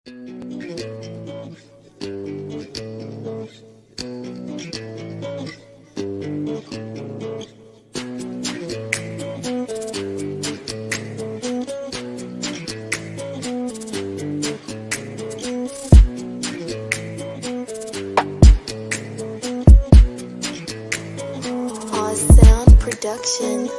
Sound production.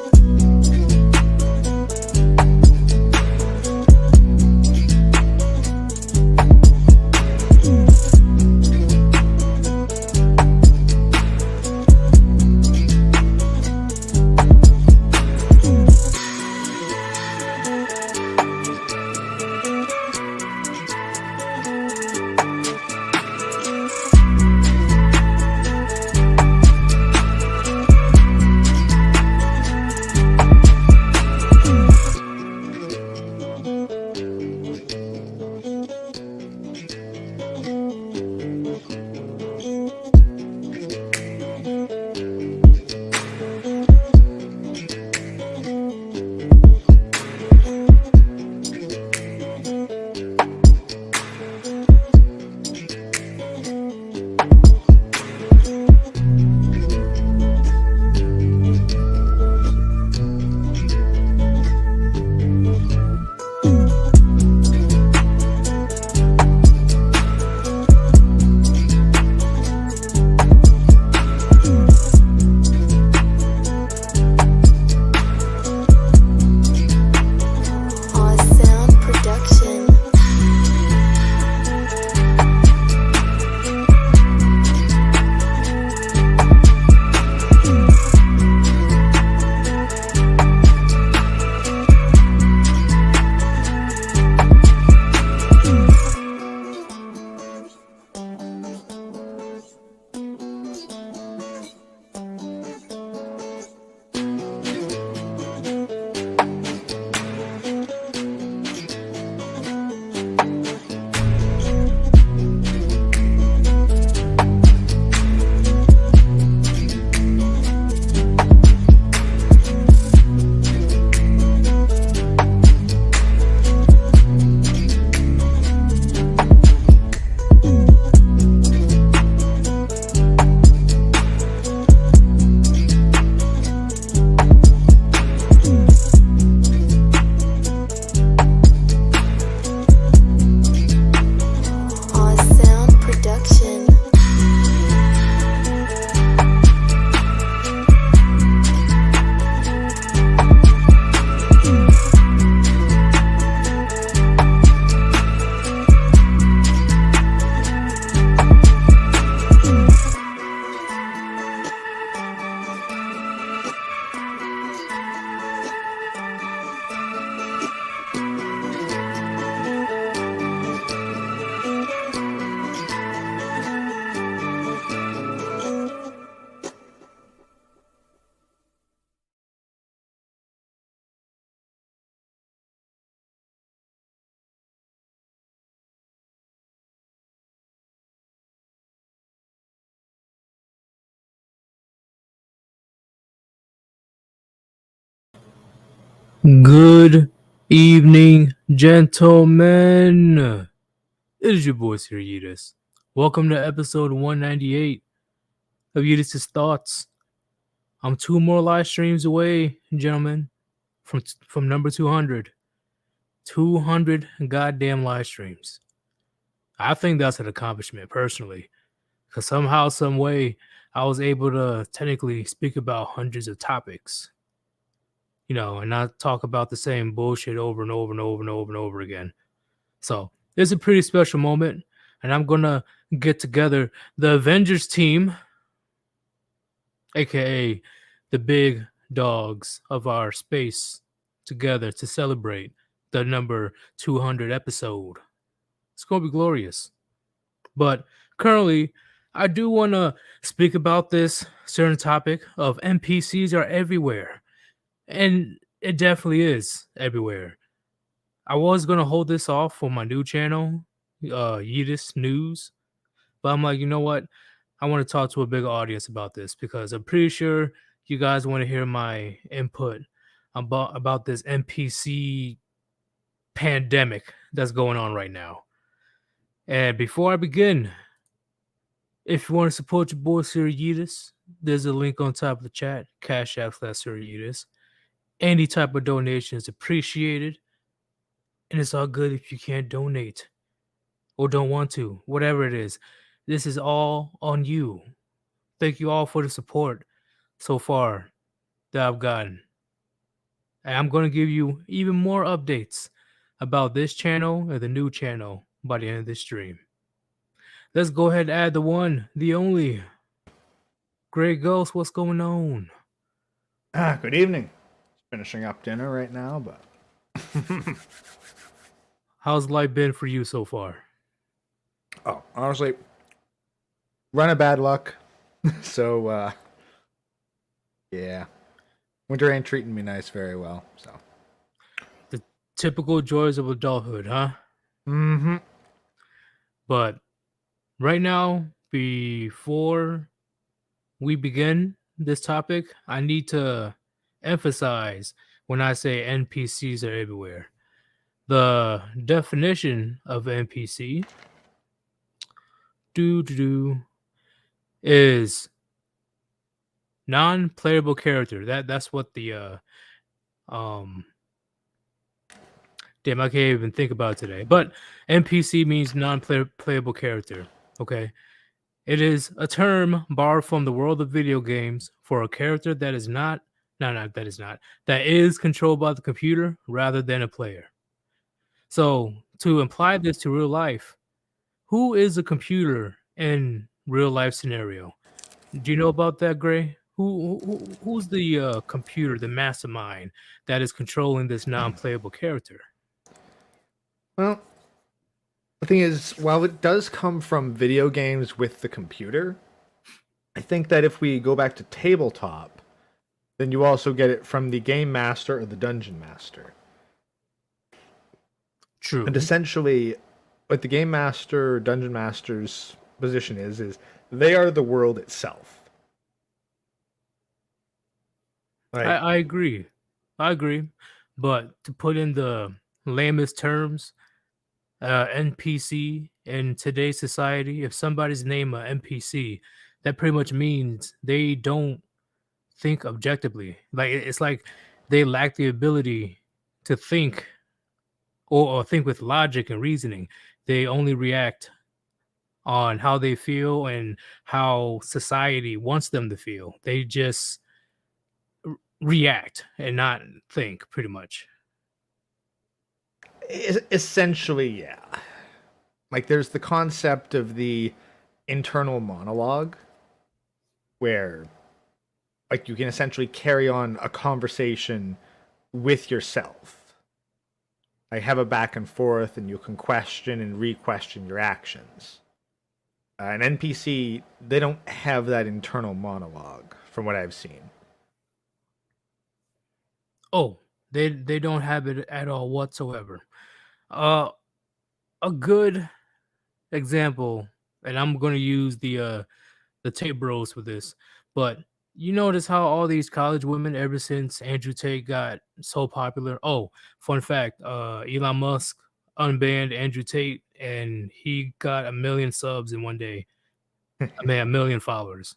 Good evening, gentlemen. It is your boys here, Yeetus. Welcome to episode 198 of Yeetus' Thoughts. I'm 2 more live streams away, gentlemen, from number 200. 200 goddamn live streams. I think that's an accomplishment, personally, because somehow, some way, I was able to technically speak about hundreds of topics. And not talk about the same bullshit over and over and over and over and over again. So it's a pretty special moment, and I'm gonna get together the Avengers team, aka the big dogs of our space, together to celebrate the number 200 episode. It's gonna be glorious. But currently, I do want to speak about this certain topic of NPCs are everywhere. And it definitely is everywhere. I was gonna hold this off for my new channel, Yeetus News, but I'm like, you know what? I want to talk to a bigger audience about this because I'm pretty sure you guys want to hear my input about this NPC pandemic that's going on right now. And before I begin, if you want to support your boy Sir Yeetus, there's a link on top of the chat, Cash App / Sir Yeetus. Any type of donation is appreciated, and it's all good if you can't donate or don't want to, whatever it is. This is all on you. Thank you all for the support so far that I've gotten. And I'm going to give you even more updates about this channel and the new channel by the end of this stream. Let's go ahead and add the one, the only Grey Ghost. What's going on? Good evening. Finishing up dinner right now, but How's life been for you so far? honestly, run of bad luck. So yeah. Winter ain't treating me nice very well, so. The typical joys of adulthood, huh? Mm-hmm. But right now, before we begin this topic, I need to emphasize when I say NPCs are everywhere. The definition of NPC is non-playable character. That's what the damn, I can't even think about it today. But NPC means non-playable character. Okay. It is a term borrowed from the world of video games for a character that is that is controlled by the computer rather than a player. So to apply this to real life, who is a computer in real life scenario? Do you know about that, Gray? Who's the computer, the mastermind that is controlling this non-playable character? Well, the thing is, while it does come from video games with the computer, I think that if we go back to tabletop, then you also get it from the game master or the dungeon master. True. And essentially, what the game master or dungeon master's position is they are the world itself. Like, I agree. But to put in the lamest terms, NPC in today's society, if somebody's name a NPC, that pretty much means they don't think objectively. Like it's like they lack the ability to think or think with logic and reasoning. They only react on how they feel and how society wants them to feel. They just react and not think, pretty much. essentially, yeah. Like, there's the concept of the internal monologue, where, like, you can essentially carry on a conversation with yourself. Like, have a back and forth, and you can question and re-question your actions. An NPC, they don't have that internal monologue, from what I've seen. Oh, they don't have it at all whatsoever. A good example, and I'm gonna use the Tate Bros for this, but you notice how all these college women, ever since Andrew Tate got so popular. Oh, fun fact: Elon Musk unbanned Andrew Tate, and he got 1 million subs in one day. I mean, 1 million followers.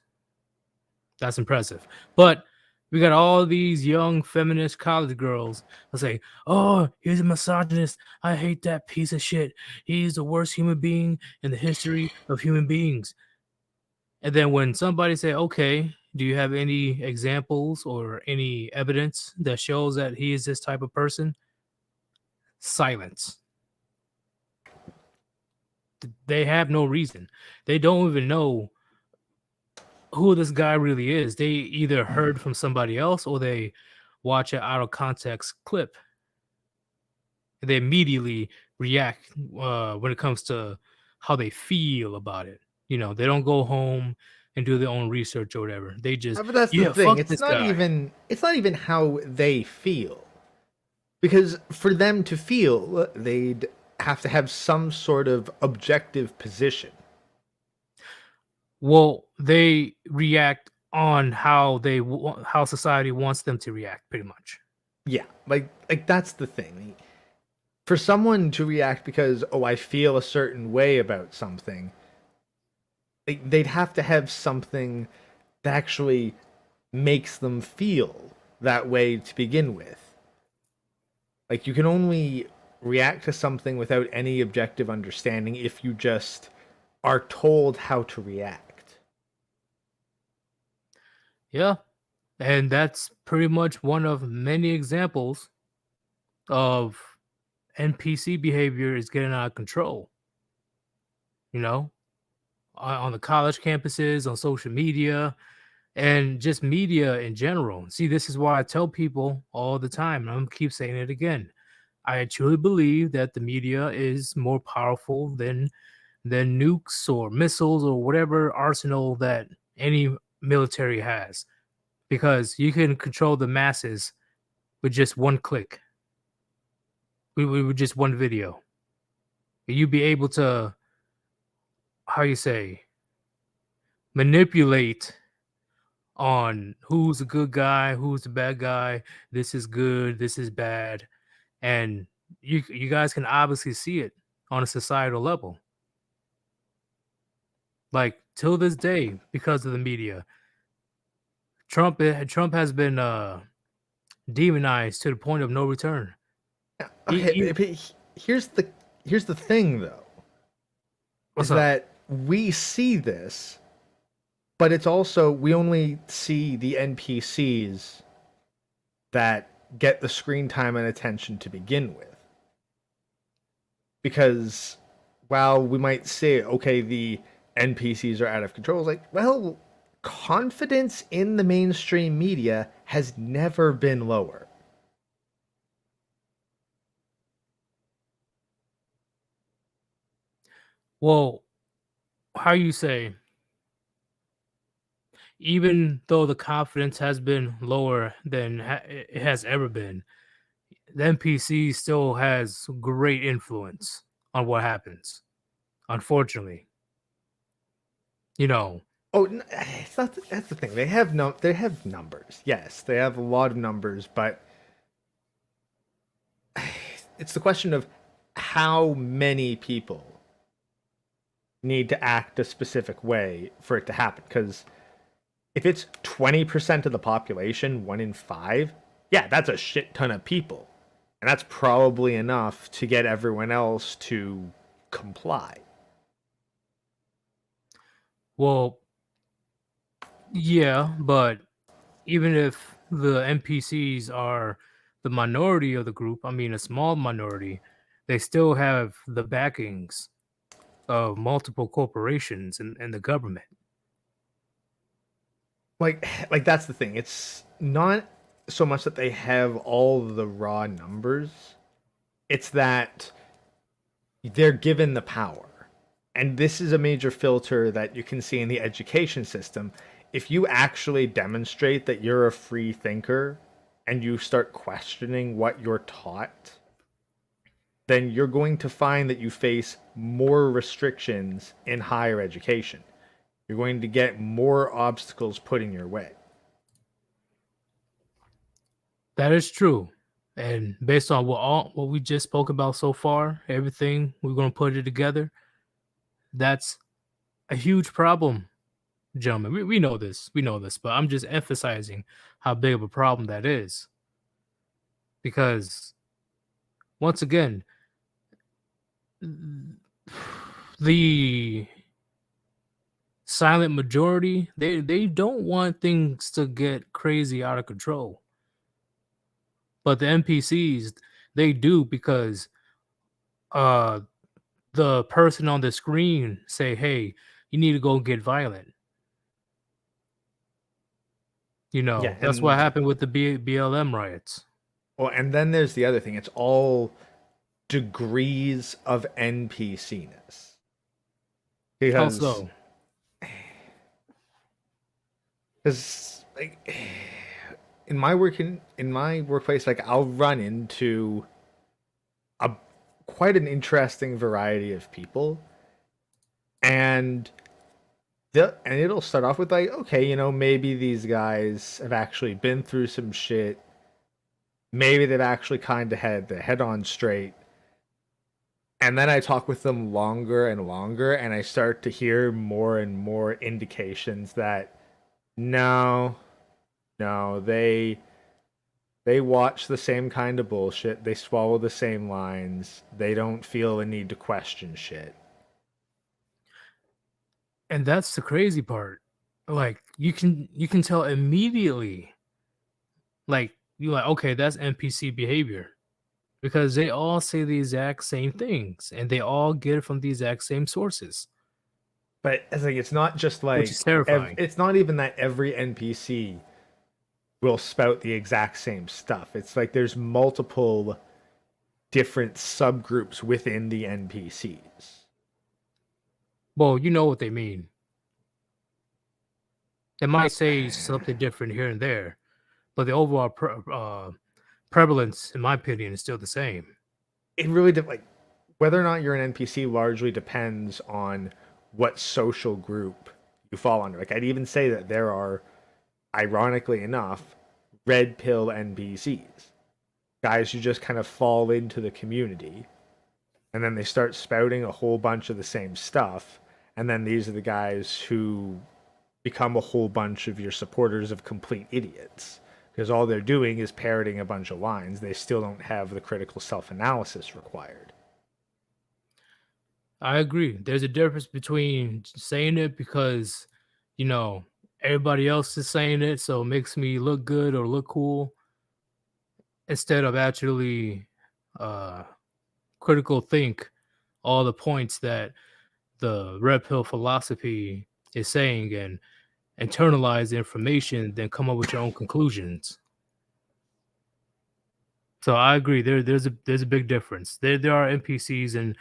That's impressive. But we got all these young feminist college girls that say, "Oh, he's a misogynist. I hate that piece of shit. He's the worst human being in the history of human beings." And then when somebody say, "Okay, do you have any examples or any evidence that shows that he is this type of person?" Silence. They have no reason. They don't even know who this guy really is. They either heard from somebody else or they watch an out of context clip. They immediately react when it comes to how they feel about it. You know, they don't go home and do their own research or whatever. They just, But that's yeah, the thing. fuck this guy. It's not even how they feel. Because for them to feel, they'd have to have some sort of objective position. Well, they react on how how society wants them to react, pretty much. Yeah, like that's the thing. for someone to react because, oh, I feel a certain way about something, they'd have to have something that actually makes them feel that way to begin with. Like, you can only react to something without any objective understanding if you just are told how to react. Yeah. And that's pretty much one of many examples of NPC behavior is getting out of control. You know, on the college campuses, on social media, and just media in general. See, this is why I tell people all the time, and I'm gonna keep saying it again. I truly believe that the media is more powerful than nukes or missiles or whatever arsenal that any military has, because you can control the masses with just one click. With just one video. You'd be able to, how you say, manipulate on who's a good guy, who's a bad guy, this is good, this is bad, and you guys can obviously see it on a societal level. Like till this day, because of the media, Trump has been demonized to the point of no return. Okay, but here's the thing though, What's is up? that we see this, but it's also we only see the NPCs that get the screen time and attention to begin with. Because while we might say, okay, the NPCs are out of control, it's like, well, confidence in the mainstream media has never been lower. Well, how you say, even though the confidence has been lower than it has ever been, the NPC still has great influence on what happens. Unfortunately, you know, Oh, it's not. That's the thing. They have no. They have numbers. Yes, they have a lot of numbers, but it's the question of how many people need to act a specific way for it to happen. Because if it's 20% of the population, 1 in 5, yeah, that's a shit ton of people. And that's probably enough to get everyone else to comply. well, yeah, but even if the NPCs are the minority of the group, I mean a small minority, they still have the backings of multiple corporations and the government. Like that's the thing. It's not so much that they have all the raw numbers. It's that they're given the power. And this is a major filter that you can see in the education system. If you actually demonstrate that you're a free thinker and you start questioning what you're taught, then you're going to find that you face more restrictions in higher education. You're going to get more obstacles put in your way. That is true. And based on what we just spoke about so far, everything we're going to put it together, that's a huge problem, gentlemen. We know this. We know this, but I'm just emphasizing how big of a problem that is. Because once again, the silent majority, they don't want things to get crazy out of control. But the NPCs, they do, because uh the person on the screen say, "Hey, you need to go get violent." You Yeah, know, that's what and happened with the BLM riots. well, and then there's the other thing. It's all degrees of NPC-ness. How Because so? because like in my workplace, like I'll run into a quite an interesting variety of people, and and it'll start off with like, okay, maybe these guys have actually been through some shit. Maybe they've actually kind of had their head on straight, And then I talk with them longer and longer, and I start to hear more and more indications that no, no, they watch the same kind of bullshit, they swallow the same lines, they don't feel a need to question shit. And that's the crazy part. Like you can tell immediately. Like you're like, okay, that's NPC behavior because they all say the exact same things and they all get it from the exact same sources, But it's like it's not just which is like terrifying. it's not even that every NPC will spout the exact same stuff. It's like there's multiple different subgroups within the NPCs. Well, you know what they mean. They might say something different here and there, but the overall prevalence, in my opinion, is still the same. It really like whether or not you're an NPC largely depends on what social group you fall under. Like I'd even say that there are, ironically enough, red pill NPCs, guys who just kind of fall into the community, and then they start spouting a whole bunch of the same stuff, and then these are the guys who become a whole bunch of your supporters of complete idiots because all they're doing is parroting a bunch of lines. They still don't have the critical self-analysis required. I agree. There's a difference between saying it because, you know, everybody else is saying it, so it makes me look good or look cool, instead of actually uh, critical think all the points that the red pill philosophy is saying and internalize the information, then come up with your own conclusions. So I agree. There's a big difference. There are NPCs in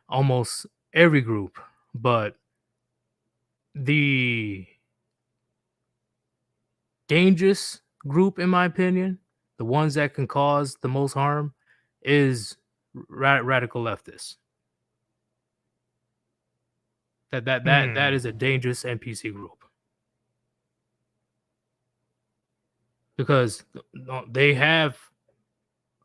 almost every group, but the dangerous group, in my opinion, the ones that can cause the most harm, is radical leftists. That is a dangerous NPC group because they have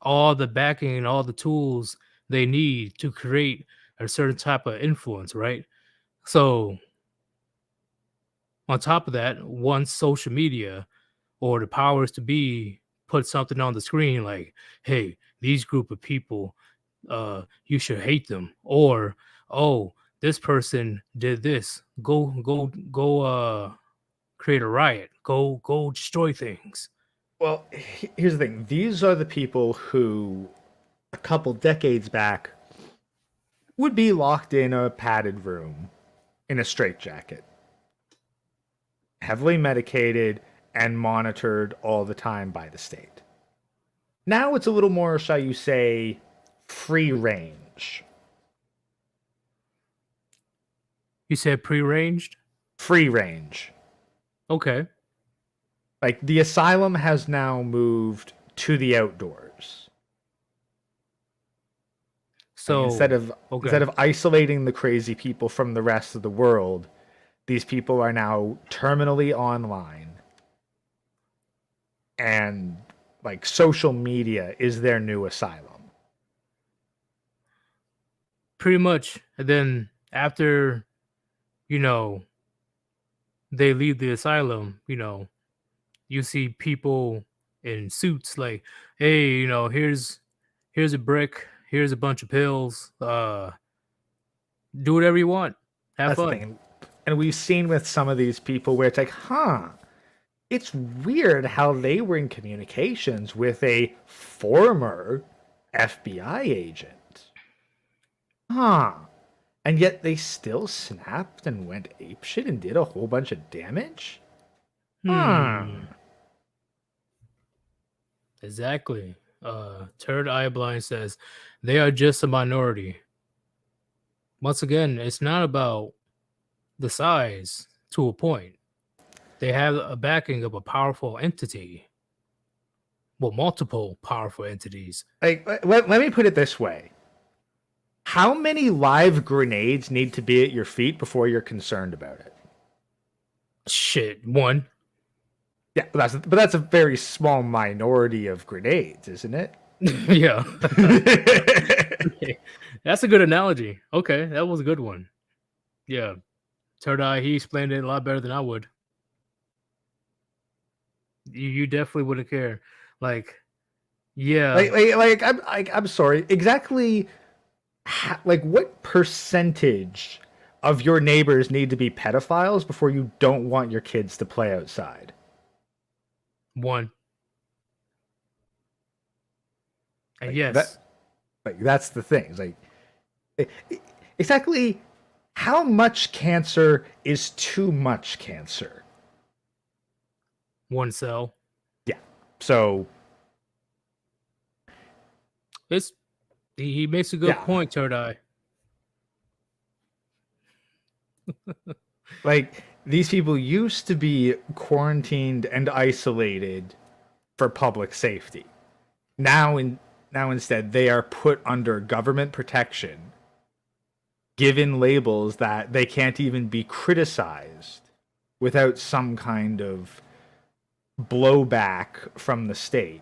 all the backing and all the tools they need to create a certain type of influence, right? So on top of that, once social media or the powers to be put something on the screen like, hey, these group of people, you should hate them, or oh, this person did this, go create a riot, go destroy things. Well, here's the thing. These are the people who, a couple decades back, would be locked in a padded room in a straitjacket, heavily medicated and monitored all the time by the state. Now it's a little more, shall you say, free range. You said prearranged? Free range. Okay. Like the asylum has now moved to the outdoors. So Like instead okay. of isolating the crazy people from the rest of the world, these people are now terminally online. And like social media is their new asylum. Pretty much. And then after, you know, they leave the asylum, you see people in suits like, hey, here's a brick, here's a bunch of pills, do whatever you want, have That's the fun. thing. And we've seen with some of these people where it's like, huh, it's weird how they were in communications with a former FBI agent. Huh. And yet they still snapped and went apeshit and did a whole bunch of damage? Huh. Exactly. Turd Eye Blind says they are just a minority. Once again, it's not about the size to a point. They have a backing of a powerful entity. Well, multiple powerful entities. Like, let me put it this way. How many live grenades need to be at your feet before you're concerned about it? Shit, one. Yeah, but that's a very small minority of grenades, isn't it? Yeah. That's a good analogy. Okay, that was a good one. Yeah. Third Eye, he explained it a lot better than I would. You definitely wouldn't care. Like, yeah, I'm sorry. Exactly, like what percentage of your neighbors need to be pedophiles before you don't want your kids to play outside? one. And Like that. yes, Like that's the thing. It's like exactly how much cancer is too much cancer. one cell. Yeah. So It's he makes a good Yeah. point, Third Eye. like these people used to be quarantined and isolated for public safety. Now instead they are put under government protection, given labels that they can't even be criticized without some kind of blowback from the state.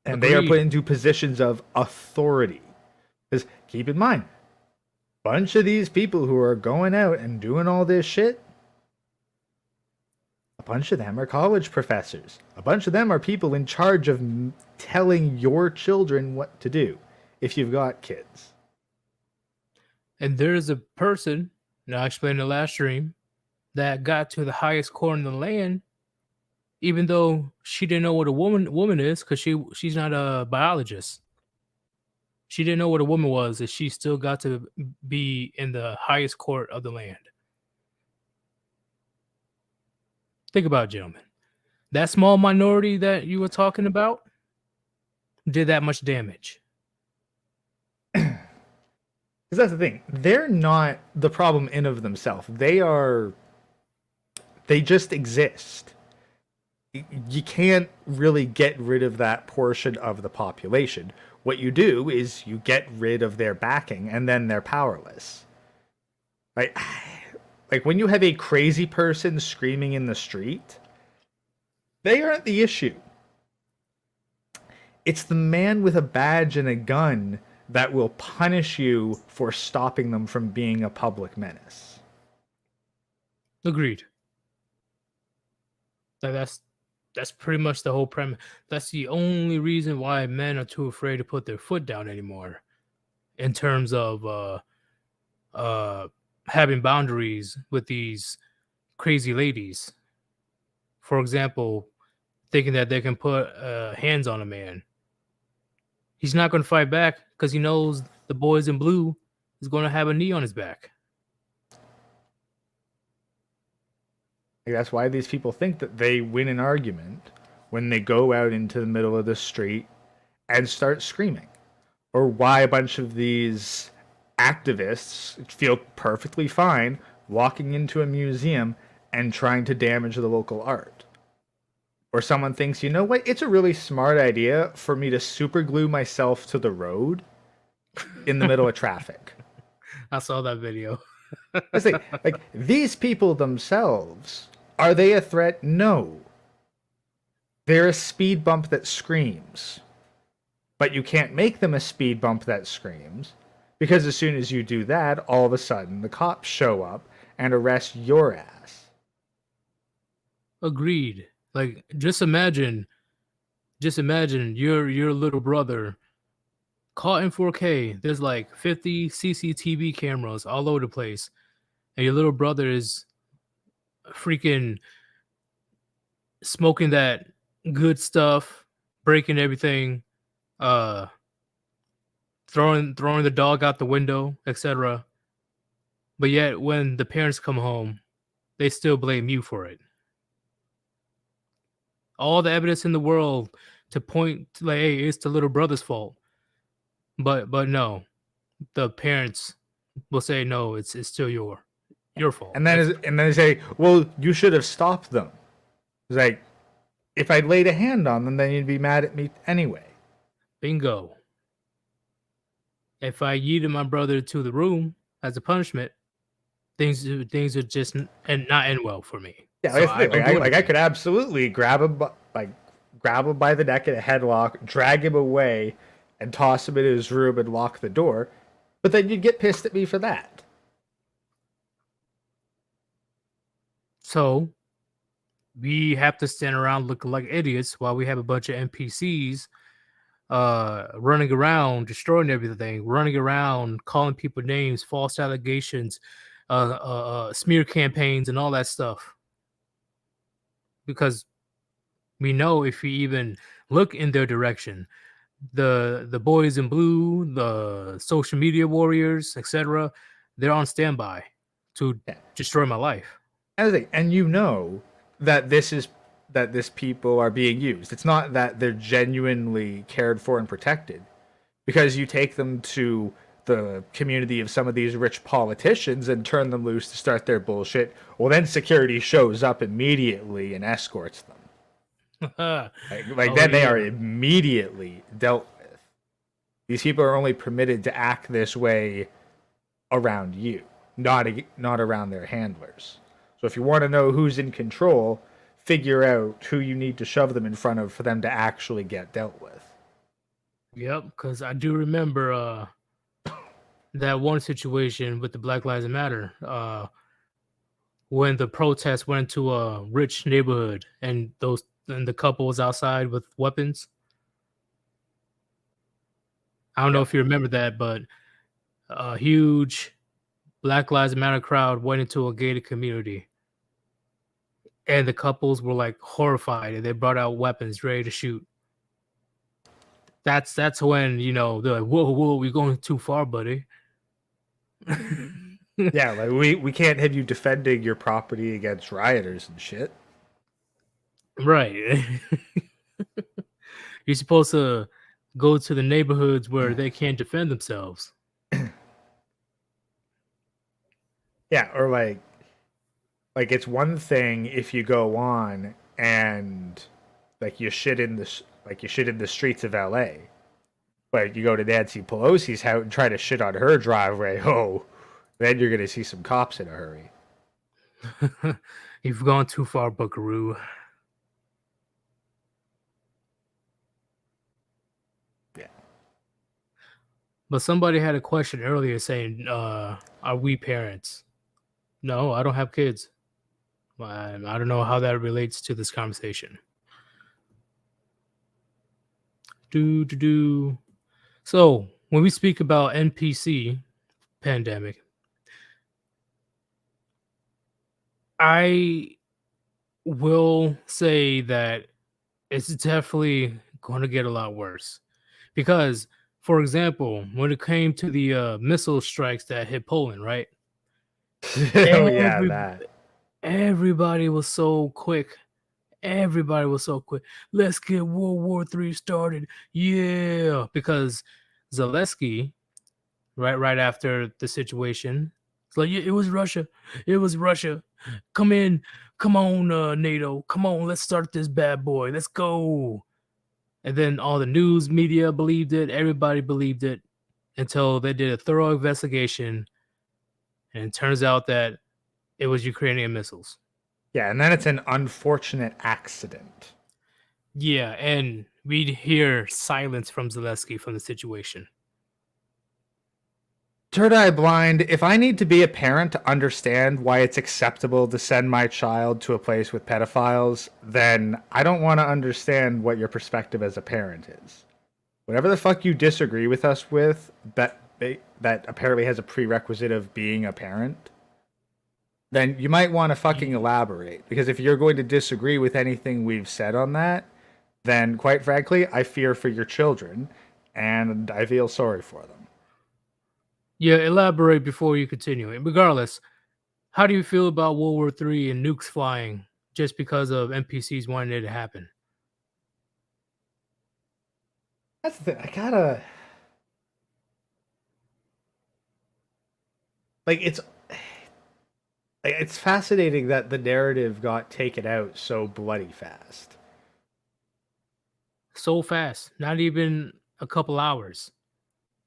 And they are put Agreed. into positions of authority. Because keep in mind, bunch of these people who are going out and doing all this shit, a bunch of them are college professors. A bunch of them are people in charge of telling your children what to do if you've got kids. And there's a person, and I explained in the last stream, that got to the highest court in the land, even though she didn't know what a woman is, because she's not a biologist. She didn't know what a woman was, and she still got to be in the highest court of the land. Think about it, gentlemen. That small minority that you were talking about did that much damage. Because that's the thing. They're not the problem in of themselves. They just exist. You can't really get rid of that portion of the population. What you do is you get rid of their backing and then they're powerless. Right? Like when you have a crazy person screaming in the street, they aren't the issue. It's the man with a badge and a gun that will punish you for stopping them from being a public menace. Agreed. That's pretty much the whole premise. That's the only reason why men are too afraid to put their foot down anymore, in terms of having boundaries with these crazy ladies. For example, thinking that they can put hands on a man. He's not going to fight back because he knows the boys in blue is going to have a knee on his back. Like that's why these people think that they win an argument when they go out into the middle of the street and start screaming. Or why a bunch of these activists feel perfectly fine walking into a museum and trying to damage the local art. Or someone thinks, you know what, it's a really smart idea for me to super glue myself to the road in the middle of traffic. I saw that video. I say, like, these people themselves, are they a threat? No. They're a speed bump that screams. But you can't make them a speed bump that screams, because as soon as you do that, all of a sudden the cops show up and arrest your ass. Agreed. Like, just imagine your little brother caught in 4K. There's like 50 CCTV cameras all over the place, and your little brother is freaking smoking that good stuff, breaking everything, throwing the dog out the window, etc. But yet, when the parents come home, they still blame you for it. All the evidence in the world to point to, like, hey, it's the little brother's fault. But no, the parents will say no, it's still your fault. And then they say, well, you should have stopped them. It's like, if I'd laid a hand on them, then you'd be mad at me anyway. Bingo. If I yeeted my brother to the room as a punishment, things would just not end well for me. Yeah, So I could absolutely grab him by the neck in a headlock, drag him away, and toss him in his room and lock the door. But then you'd get pissed at me for that. So we have to stand around looking like idiots while we have a bunch of NPCs running around, destroying everything, running around, calling people names, false allegations, smear campaigns, and all that stuff. Because we know if we even look in their direction, the boys in blue, the social media warriors, etc., they're on standby to destroy my life. And you know that this people are being used. It's not that they're genuinely cared for and protected, because you take them to the community of some of these rich politicians and turn them loose to start their bullshit. Well, then security shows up immediately and escorts them. They are immediately dealt with. These people are only permitted to act this way around you, not around their handlers. So if you want to know who's in control, figure out who you need to shove them in front of for them to actually get dealt with. Yep, because I do remember that one situation with the Black Lives Matter when the protest went to a rich neighborhood and the couple was outside with weapons. I don't know if you remember that, but a huge Black Lives Matter crowd went into a gated community. And the couples were like horrified, and they brought out weapons ready to shoot. That's when, they're like, whoa, we're going too far, buddy. Yeah, like we can't have you defending your property against rioters and shit. Right. You're supposed to go to the neighborhoods where they can't defend themselves. Yeah, or like it's one thing if you go on and you shit in the streets of LA. But you go to Nancy Pelosi's house and try to shit on her driveway. Oh, then you're gonna see some cops in a hurry. You've gone too far, Buckaroo. Yeah. But somebody had a question earlier saying, are we parents? No, I don't have kids. I don't know how that relates to this conversation. So when we speak about NPC pandemic, I will say that it's definitely going to get a lot worse. Because, for example, when it came to the missile strikes that hit Poland, right? Oh yeah, that. Everybody was so quick. Let's get World War III started. Yeah. Because Zelensky, right after the situation, it's like, yeah, it was Russia. Come on, NATO. Come on, let's start this bad boy. Let's go. And then all the news media believed it. Everybody believed it until they did a thorough investigation. And it turns out that it was Ukrainian missiles. Yeah, and then it's an unfortunate accident. Yeah, and we'd hear silence from Zelensky from the situation. Third eye blind, if I need to be a parent to understand why it's acceptable to send my child to a place with pedophiles, then I don't want to understand what your perspective as a parent is. Whatever the fuck you disagree with us with, that apparently has a prerequisite of being a parent, then you might want to fucking elaborate. Because if you're going to disagree with anything we've said on that, then quite frankly, I fear for your children, and I feel sorry for them. Yeah, elaborate before you continue. And regardless, how do you feel about World War III and nukes flying just because of NPCs wanting it to happen? That's the thing. It's fascinating that the narrative got taken out so bloody fast. So fast. Not even a couple hours.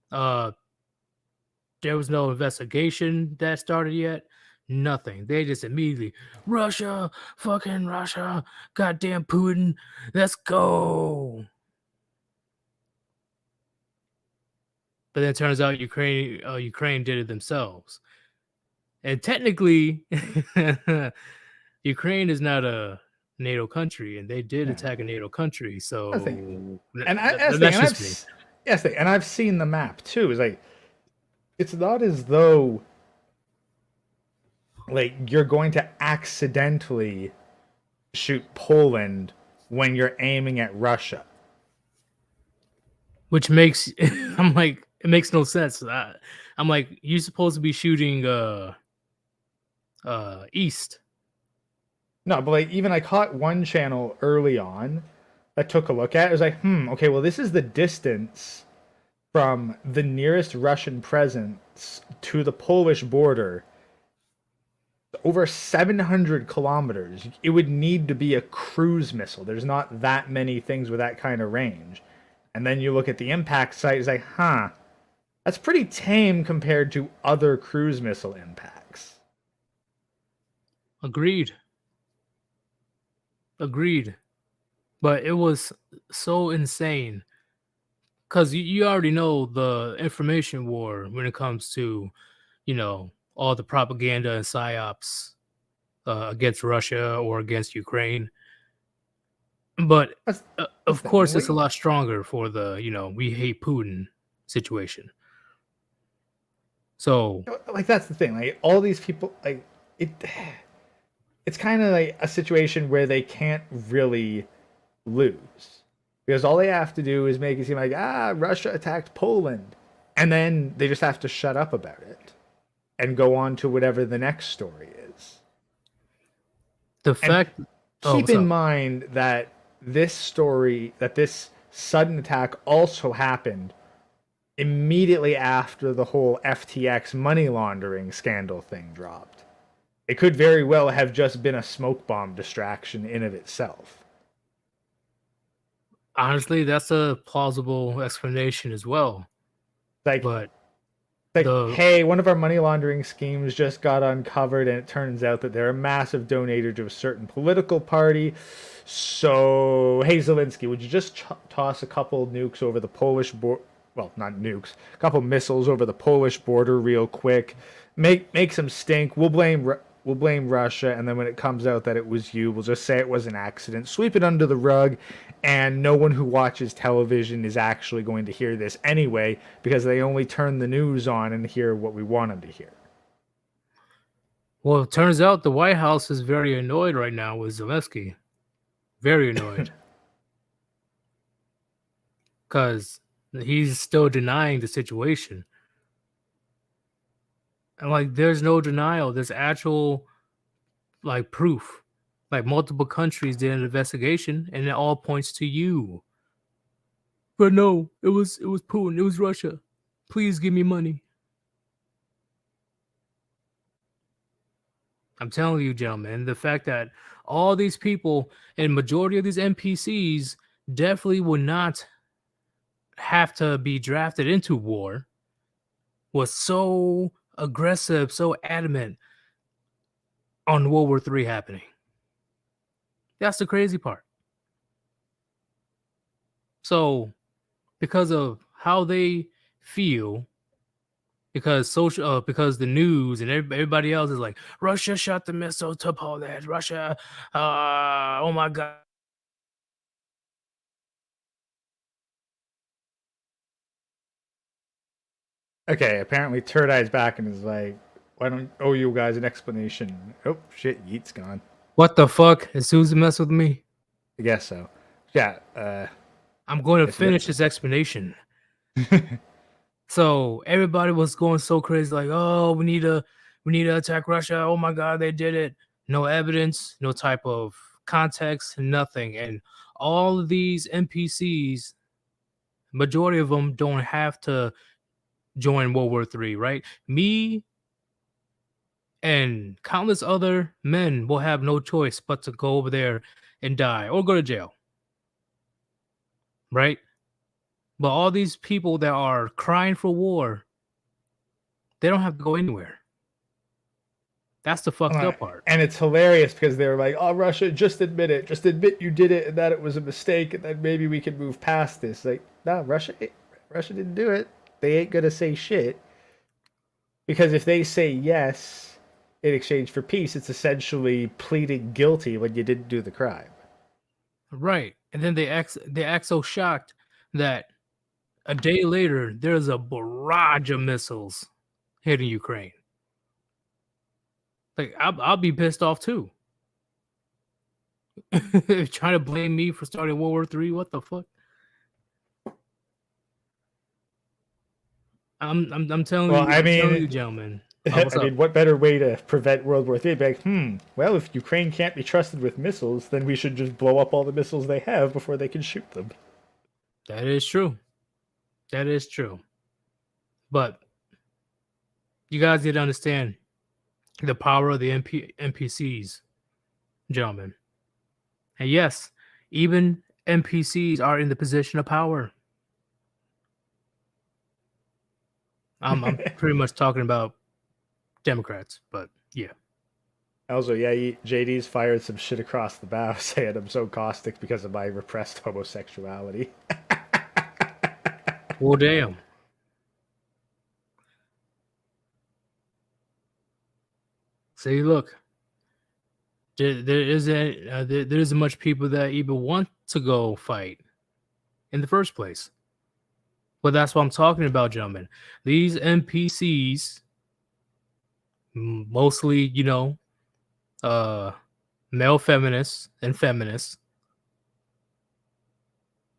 There was no investigation that started yet. Nothing. They just immediately, Russia, fucking Russia, goddamn Putin, let's go. but then it turns out Ukraine did it themselves. And technically, Ukraine is not a NATO country, and they did attack a NATO country. So That's the thing. And I've seen the map too. It's like it's not as though like you're going to accidentally shoot Poland when you're aiming at Russia. Which makes I'm like, it makes no sense. I'm like, you're supposed to be shooting east. No, but like even I caught one channel early on that took a look at it. It was like, okay, well this is the distance from the nearest Russian presence to the Polish border. Over 700 kilometers. It would need to be a cruise missile. There's not that many things with that kind of range. And then you look at the impact site, it's like, that's pretty tame compared to other cruise missile impacts. Agreed. But it was so insane. Because you already know the information war when it comes to, all the propaganda and psyops against Russia or against Ukraine. But of course, it's a lot stronger for the, we hate Putin situation. So, like, that's the thing. Like, all these people, like, it's kind of like a situation where they can't really lose. Because all they have to do is make it seem like, Russia attacked Poland. And then they just have to shut up about it and go on to whatever the next story is. Keep in mind that this sudden attack also happened immediately after the whole FTX money laundering scandal thing dropped. It could very well have just been a smoke bomb distraction in of itself. Honestly, that's a plausible explanation as well. Hey, one of our money laundering schemes just got uncovered, and it turns out that they're a massive donator to a certain political party. So, hey, Zelensky, would you just toss a couple nukes over the Polish border? Well, not nukes, a couple missiles over the Polish border real quick. Make some stink. We'll blame Russia, and then when it comes out that it was you, we'll just say it was an accident. Sweep it under the rug, and no one who watches television is actually going to hear this anyway, because they only turn the news on and hear what we want them to hear. Well, it turns out the White House is very annoyed right now with Zelensky. Very annoyed. Because he's still denying the situation. And, like, there's no denial. There's actual, like, proof. Like, multiple countries did an investigation, and it all points to you. But no, it was Putin. It was Russia. Please give me money. I'm telling you, gentlemen, the fact that all these people and majority of these NPCs definitely would not have to be drafted into war was so aggressive, so adamant on World War III happening. That's the crazy part. So, because of how they feel, because the news and everybody else is like, Russia shot the missile to Poland. Russia, oh my God. Okay, apparently Third Eye's back and is like, why don't owe you guys an explanation? Oh, shit, Yeet's gone. What the fuck? Is Susan mess with me? I guess so. Yeah. I'm going to finish this explanation. So everybody was going so crazy, like, oh, we need to attack Russia. Oh my God, they did it. No evidence, no type of context, nothing. And all of these NPCs, majority of them don't have to join World War III, right? Me and countless other men will have no choice but to go over there and die or go to jail, right? But all these people that are crying for war, they don't have to go anywhere. That's the fucked up part. And it's hilarious because they were like, oh, Russia, just admit it. Just admit you did it and that it was a mistake, and then maybe we can move past this. Like, no, Russia didn't do it. they ain't gonna say shit. Because if they say yes in exchange for peace, it's essentially pleading guilty when you didn't do the crime. Right. And then they act so shocked that a day later there's a barrage of missiles hitting Ukraine. Like I'll be pissed off too. Trying to blame me for starting World War III. What the fuck? I'm telling Well, you. I I'm telling mean, you, gentlemen. I mean, what better way to prevent World War III? Be like, well, if Ukraine can't be trusted with missiles, then we should just blow up all the missiles they have before they can shoot them. That is true. That is true. But you guys need to understand the power of the NPCs, gentlemen. And yes, even NPCs are in the position of power. I'm pretty much talking about Democrats, but yeah. Also, yeah, JD's fired some shit across the bow saying I'm so caustic because of my repressed homosexuality. Well, damn. See, look, there isn't much people that even want to go fight in the first place. But that's what I'm talking about, gentlemen. These NPCs, mostly, male feminists and feminists,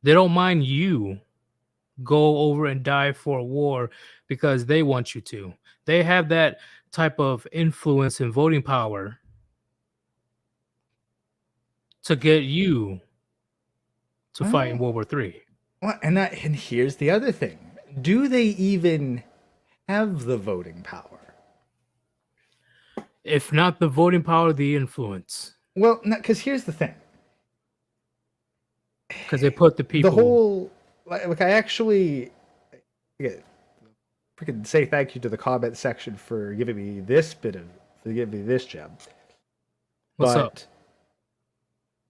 they don't mind you go over and die for a war because they want you to. They have that type of influence and voting power to get you to fight in World War III. Well, and here's the other thing. Do they even have the voting power? If not the voting power, the influence. Well, because here's the thing. Because they put the people. The whole, like, I actually freaking say thank you to the comment section for giving me this gem. What's up?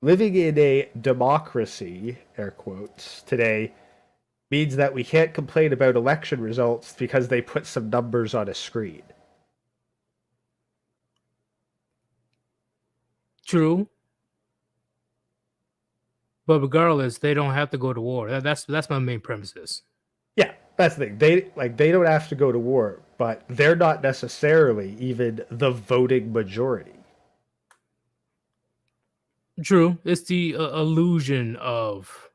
Living in a democracy, air quotes, today means that we can't complain about election results because they put some numbers on a screen. True. But regardless, they don't have to go to war. That's my main premises. Yeah, that's the thing. They don't have to go to war, but they're not necessarily even the voting majority. True. It's the illusion of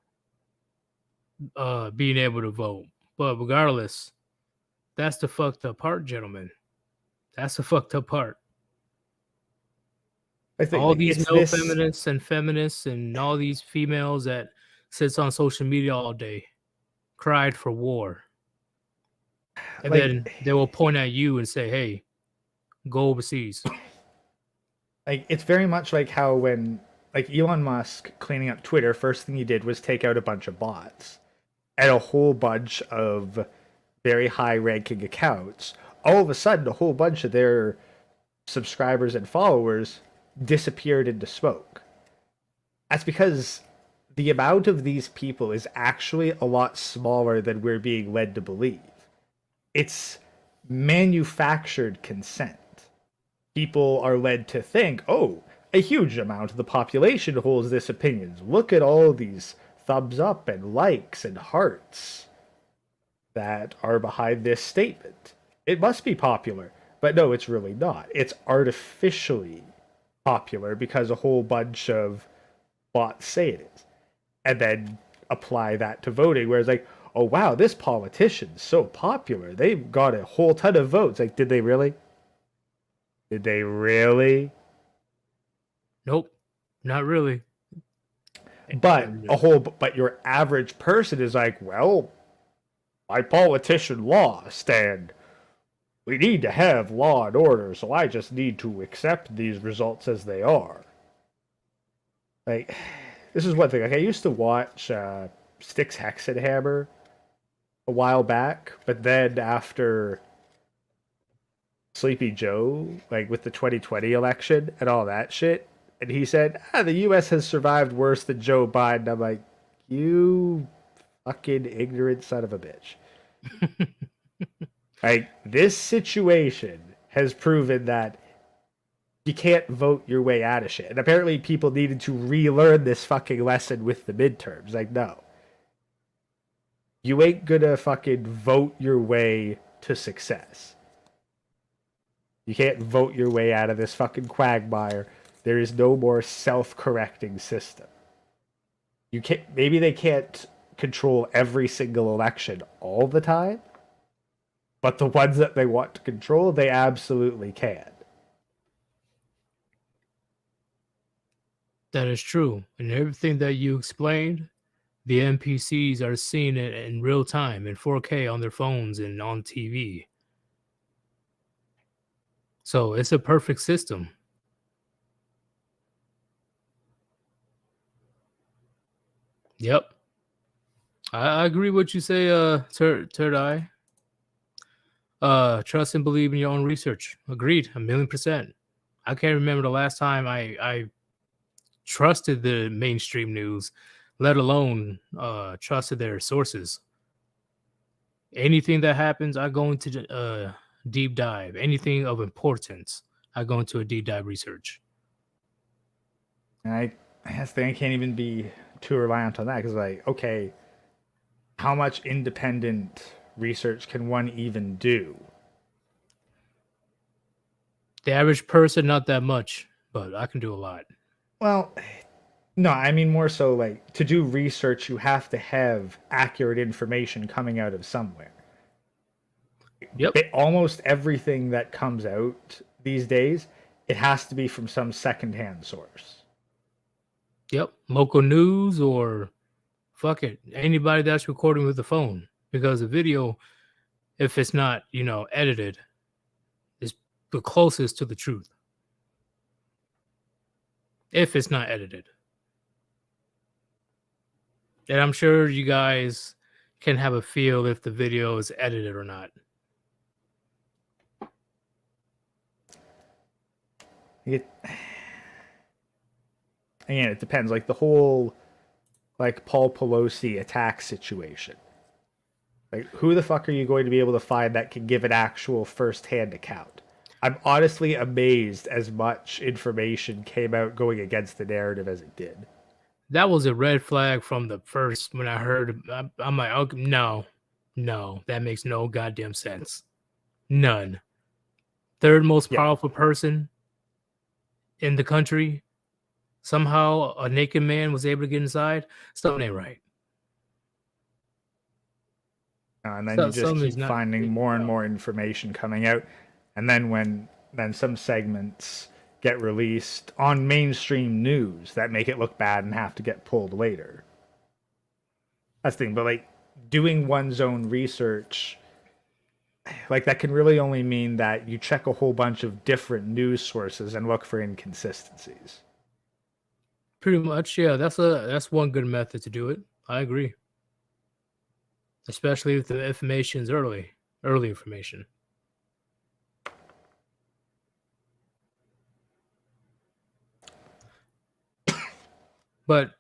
being able to vote. But regardless, that's the fucked up part, gentlemen. That's the fucked up part. I think all these male feminists and all these females that sits on social media all day cried for war. And then they will point at you and say, hey, go overseas. Like, it's very much like how when, like, Elon Musk cleaning up Twitter, first thing he did was take out a bunch of bots and a whole bunch of very high-ranking accounts. All of a sudden, a whole bunch of their subscribers and followers disappeared into smoke. That's because the amount of these people is actually a lot smaller than we're being led to believe. It's manufactured consent. People are led to think, oh, a huge amount of the population holds this opinion. Look at all these thumbs up and likes and hearts that are behind this statement. It must be popular. But no, it's really not. It's artificially popular because a whole bunch of bots say it is. And then apply that to voting, where it's like, oh wow, this politician's so popular. They've got a whole ton of votes. Like, did they really? Did they really? Nope, not really. But your average person is like, well, my politician lost, and we need to have law and order, so I just need to accept these results as they are. Like, this is one thing. Like, I used to watch Styx Hexenhammer a while back, but then after Sleepy Joe, like with the 2020 election and all that shit, and he said, the U.S. has survived worse than Joe Biden. I'm like, you fucking ignorant son of a bitch. Like, this situation has proven that you can't vote your way out of shit. And apparently people needed to relearn this fucking lesson with the midterms. Like, no. You ain't gonna fucking vote your way to success. You can't vote your way out of this fucking quagmire. There is no more self-correcting system. You can't. Maybe they can't control every single election all the time, but the ones that they want to control, they absolutely can. That is true. And everything that you explained, the NPCs are seeing it in real time in 4K on their phones and on TV. So it's a perfect system. Yep. I agree with what you say, Third Eye. Trust and believe in your own research. Agreed, 1,000,000%. I can't remember the last time I trusted the mainstream news, let alone trusted their sources. Anything that happens, I go into deep dive. Anything of importance, I go into a deep dive research. And I guess they can't even be too reliant on that because, like, okay, how much independent research can one even do? The average person, not that much, but I can do a lot. Well, no, I mean more so like to do research, you have to have accurate information coming out of somewhere. Yep. Almost everything that comes out these days, it has to be from some secondhand source. Yep. Local news or fuck it. Anybody that's recording with the phone. Because the video, if it's not, edited, is the closest to the truth. If it's not edited. And I'm sure you guys can have a feel if the video is edited or not. It depends. Like the whole, like Paul Pelosi attack situation. Like, who the fuck are you going to be able to find that can give an actual first-hand account? I'm honestly amazed as much information came out going against the narrative as it did. That was a red flag from the first when I heard. I'm like, okay, no, that makes no goddamn sense. None. Third most powerful person in the country. Somehow a naked man was able to get inside. Something ain't right. And then you just keep finding more and more information coming out. And then then some segments get released on mainstream news that make it look bad and have to get pulled later. That's the thing. But like doing one's own research, like that can really only mean that you check a whole bunch of different news sources and look for inconsistencies. Pretty much, yeah. That's one good method to do it. I agree. Especially if the information is early information. But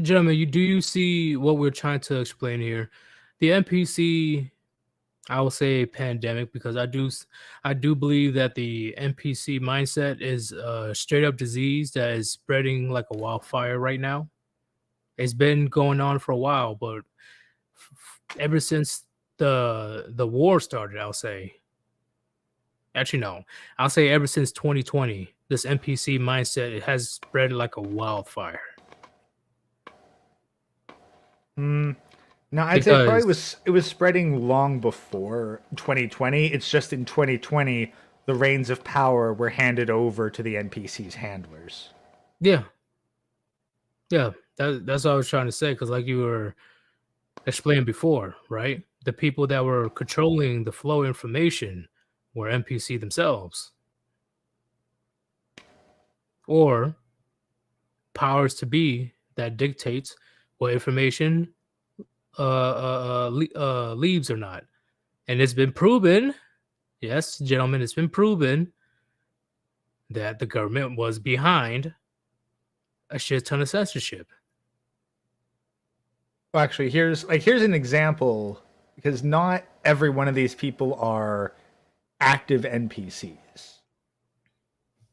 gentlemen, do you see what we're trying to explain here? The NPC, I will say pandemic, because I do believe that the NPC mindset is a straight up disease that is spreading like a wildfire right now. It's been going on for a while, but ever since the war started, I'll say. Actually, no. I'll say ever since 2020, this NPC mindset, it has spread like a wildfire. No, I'd say probably it was spreading long before 2020. It's just in 2020 the reins of power were handed over to the NPC's handlers. Yeah. That's what I was trying to say, because like you were explained before, right? The people that were controlling the flow of information were NPC themselves, or powers to be that dictates what information leaves or not. And it's been proven, yes, gentlemen, it's been proven that the government was behind a shit ton of censorship. Well, actually, here's an example because not every one of these people are active NPCs.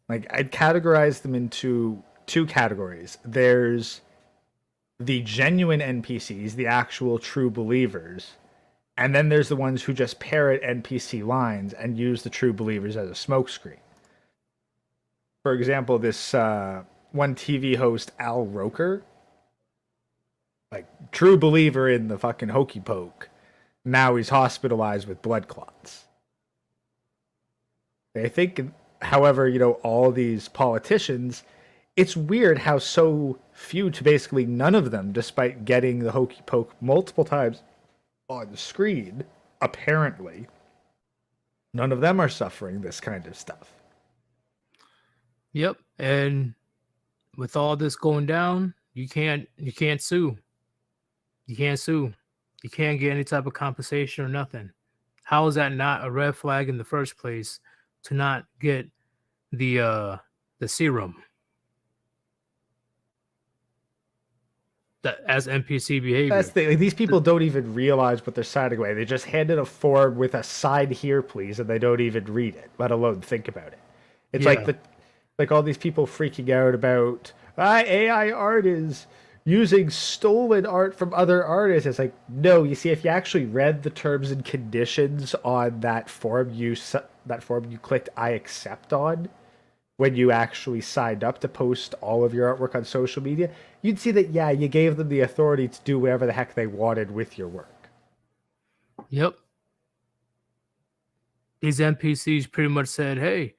Like, I'd categorize them into two categories. There's the genuine NPCs, the actual true believers, and then there's the ones who just parrot NPC lines and use the true believers as a smokescreen. For example, this one TV host, Al Roker, like, true believer in the fucking hokey poke. Now he's hospitalized with blood clots. I think, however, all these politicians, it's weird how so few to basically none of them, despite getting the hokey poke multiple times on the screen, apparently, none of them are suffering this kind of stuff. Yep. And with all this going down, you can't sue. You can't sue. You can't get any type of compensation or nothing. How is that not a red flag in the first place to not get the serum that as NPC behavior? That's the, like, these people don't even realize what they're signing away. They just handed a form with a sign here, please, and they don't even read it, let alone think about it. It's like all these people freaking out about AI art is using stolen art from other artists. It's like, no, you see, if you actually read the terms and conditions on that form you clicked I accept on when you actually signed up to post all of your artwork on social media, you'd see that, yeah, you gave them the authority to do whatever the heck they wanted with your work. Yep. These NPCs pretty much said, hey,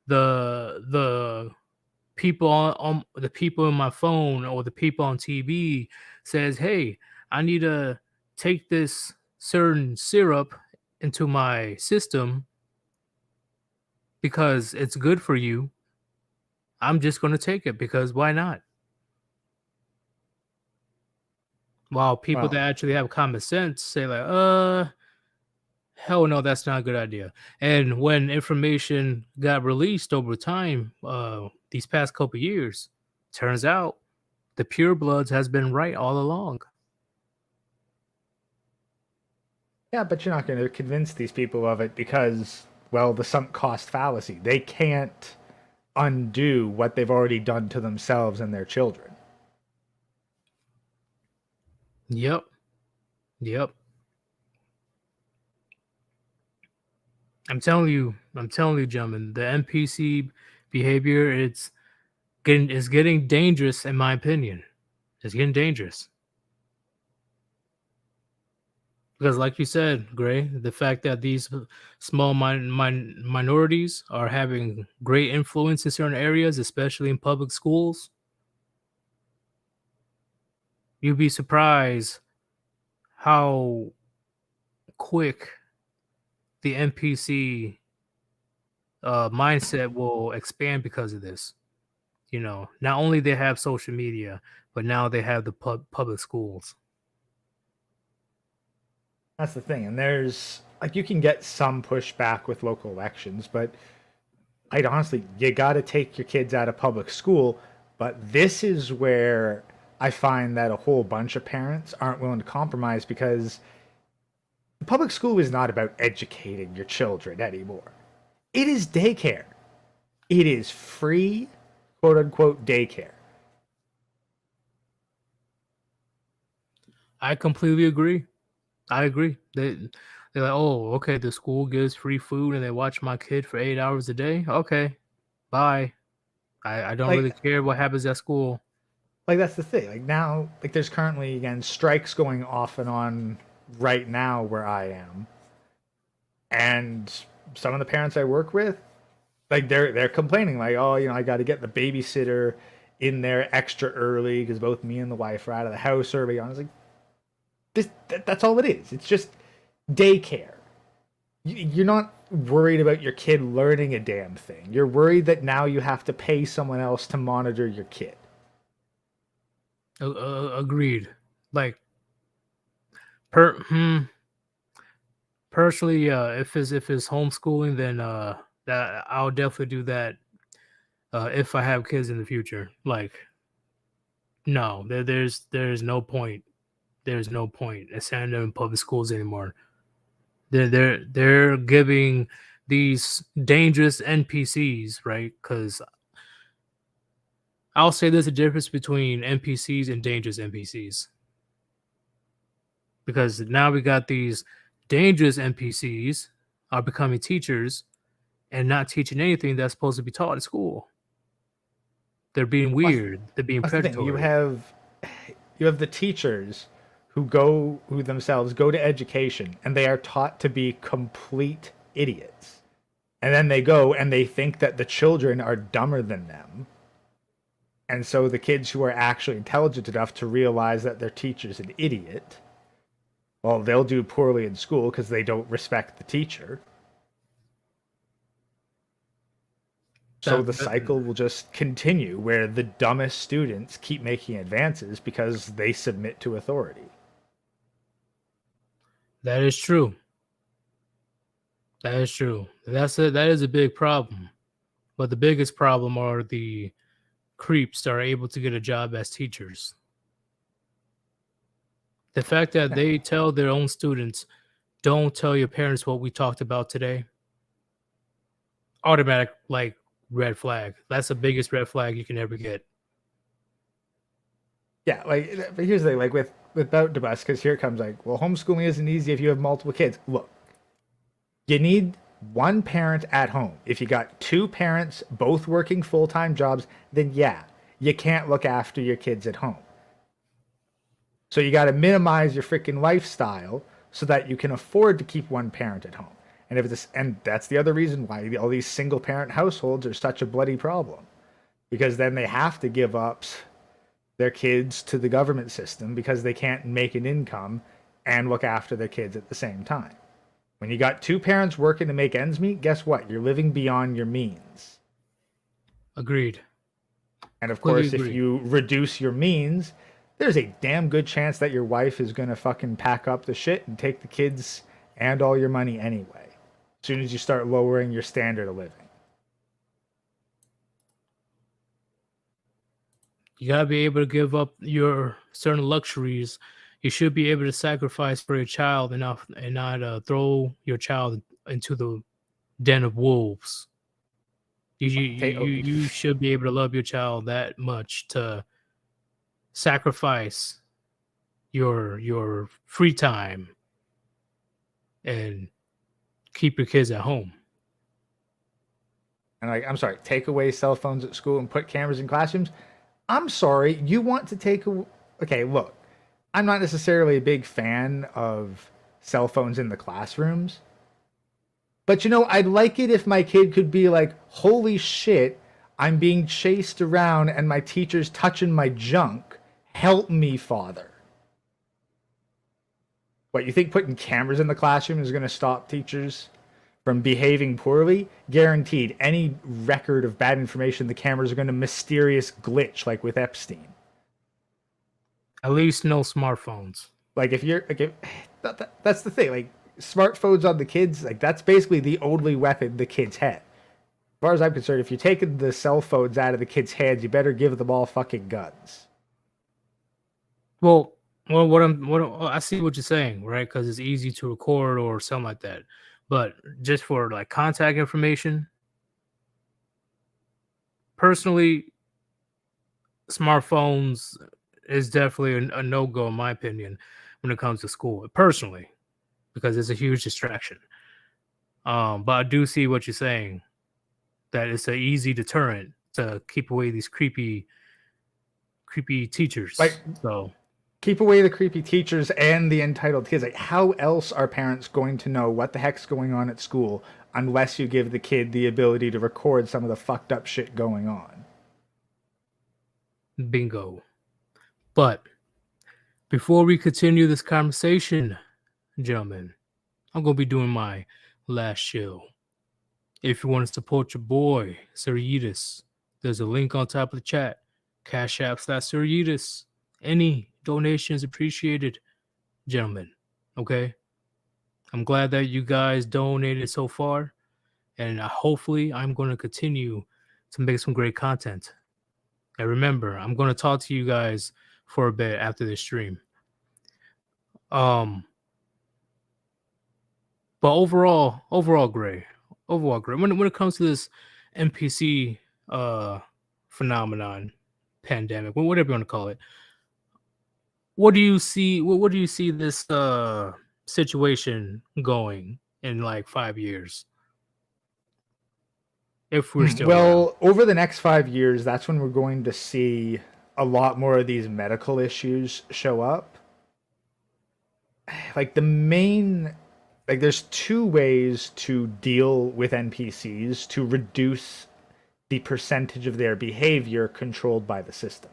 the people on the people in my phone or the people on TV says, hey, I need to take this certain syrup into my system because it's good for you. I'm just going to take it because why not? While people that actually have common sense say like, hell no, that's not a good idea. And when information got released over time, these past couple years, turns out the purebloods has been right all along. Yeah, but you're not going to convince these people of it because, well, the sunk cost fallacy. They can't undo what they've already done to themselves and their children. Yep. I'm telling you, gentlemen, the NPC behavior, it's getting dangerous, in my opinion. It's getting dangerous. Because like you said, Gray, the fact that these small minorities are having great influence in certain areas, especially in public schools, you'd be surprised how quick the NPC mindset will expand because of this. Not only they have social media, but now they have the public schools. That's the thing. And there's, like, you can get some pushback with local elections, but I'd honestly, you got to take your kids out of public school. But this is where I find that a whole bunch of parents aren't willing to compromise, because public school is not about educating your children anymore. It is daycare. It is free, quote unquote, daycare. I completely agree. I agree. They're like, oh, okay, the school gives free food and they watch my kid for 8 hours a day. Okay, bye. I don't really care what happens at school. Like, that's the thing. Like, now, like, there's currently, again, strikes going off and on right now where I am. And some of the parents I work with, like, they're complaining, like, oh, I got to get the babysitter in there extra early because both me and the wife are out of the house early. I was like, that's all it is. It's just daycare. You're not worried about your kid learning a damn thing. You're worried that now you have to pay someone else to monitor your kid. Agreed. Like, personally, if it's homeschooling, then that I'll definitely do that. If I have kids in the future, like, no, there's no point there's no point in sending them in public schools anymore. They're giving these dangerous NPCs, right? Because I'll say there's a difference between NPCs and dangerous NPCs. Because now we got these dangerous NPCs are becoming teachers and not teaching anything that's supposed to be taught at school. They're being weird. They're being That's the thing. predatory. You have the teachers who themselves go to education and they are taught to be complete idiots. And then they go and they think that the children are dumber than them. And so the kids who are actually intelligent enough to realize that their teacher's an idiot, well, they'll do poorly in school because they don't respect the teacher. So the cycle will just continue where the dumbest students keep making advances because they submit to authority. That is true. That is true. That is a big problem. But the biggest problem are the creeps that are able to get a job as teachers. The fact that they tell their own students, don't tell your parents what we talked about today. Automatic, like, red flag. That's the biggest red flag you can ever get. Yeah, like, but here's the thing, like without the bus, because here it comes, like, well, homeschooling isn't easy if you have multiple kids. Look, you need one parent at home. If you got two parents both working full-time jobs, then yeah, you can't look after your kids at home. So you got to minimize your freaking lifestyle so that you can afford to keep one parent at home. And that's the other reason why all these single parent households are such a bloody problem, because then they have to give up their kids to the government system because they can't make an income and look after their kids at the same time. When you got two parents working to make ends meet, guess what? You're living beyond your means. Agreed. And of course, if you reduce your means, there's a damn good chance that your wife is going to fucking pack up the shit and take the kids and all your money anyway, as soon as you start lowering your standard of living. You gotta be able to give up your certain luxuries. You should be able to sacrifice for your child enough and not throw your child into the den of wolves. You should be able to love your child that much to sacrifice your free time and keep your kids at home. And I'm sorry, take away cell phones at school and put cameras in classrooms. I'm sorry, you want to take a... Okay, look, I'm not necessarily a big fan of cell phones in the classrooms. But, I'd like it if my kid could be like, holy shit, I'm being chased around and my teacher's touching my junk. Help me, Father. What, you think putting cameras in the classroom is going to stop teachers from behaving poorly? Guaranteed. Any record of bad information, the cameras are going to mysterious glitch, like with Epstein. At least no smartphones. Like, if you're... Like, that's the thing. Like, smartphones on the kids, like, that's basically the only weapon the kids have. As far as I'm concerned, if you're taking the cell phones out of the kids' hands, you better give them all fucking guns. Well, I see what you're saying, right? Because it's easy to record or something like that. But just for like contact information, personally, smartphones is definitely a no-go in my opinion when it comes to school. Personally, because it's a huge distraction. But I do see what you're saying, that it's an easy deterrent to keep away these creepy teachers. Like, so keep away the creepy teachers and the entitled kids. Like, how else are parents going to know what the heck's going on at school unless you give the kid the ability to record some of the fucked up shit going on? Bingo. But before we continue this conversation, gentlemen, I'm going to be doing my last shill. If you want to support your boy, Sir Yeetus, there's a link on top of the chat. Cash App / Sir Yeetus. Any donations appreciated, gentlemen. Okay? I'm glad that you guys donated so far. And hopefully I'm going to continue to make some great content. And remember, I'm going to talk to you guys for a bit after this stream. But overall great. Overall great. When it comes to this NPC phenomenon, pandemic, whatever you want to call it, what do you see? What do you see this situation going in like 5 years if we're still around? Well, over the next 5 years, that's when we're going to see a lot more of these medical issues show up. Like the main, like there's two ways to deal with NPCs to reduce the percentage of their behavior controlled by the system.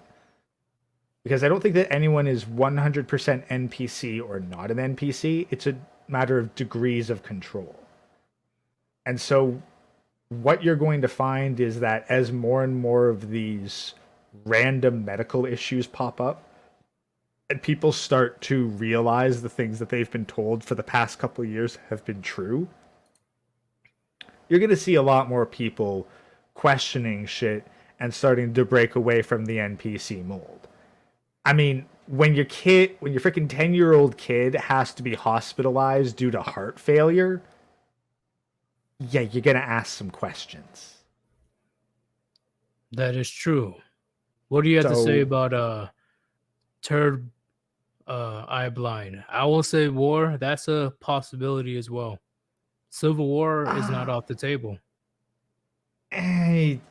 Because I don't think that anyone is 100% NPC or not an NPC. It's a matter of degrees of control. And so what you're going to find is that as more and more of these random medical issues pop up, and people start to realize the things that they've been told for the past couple of years have been true, you're going to see a lot more people questioning shit and starting to break away from the NPC mold. I mean, when your freaking 10-year-old kid has to be hospitalized due to heart failure, yeah, you're going to ask some questions. That is true. What do you have to say about third eye blind? I will say war. That's a possibility as well. Civil war is not off the table.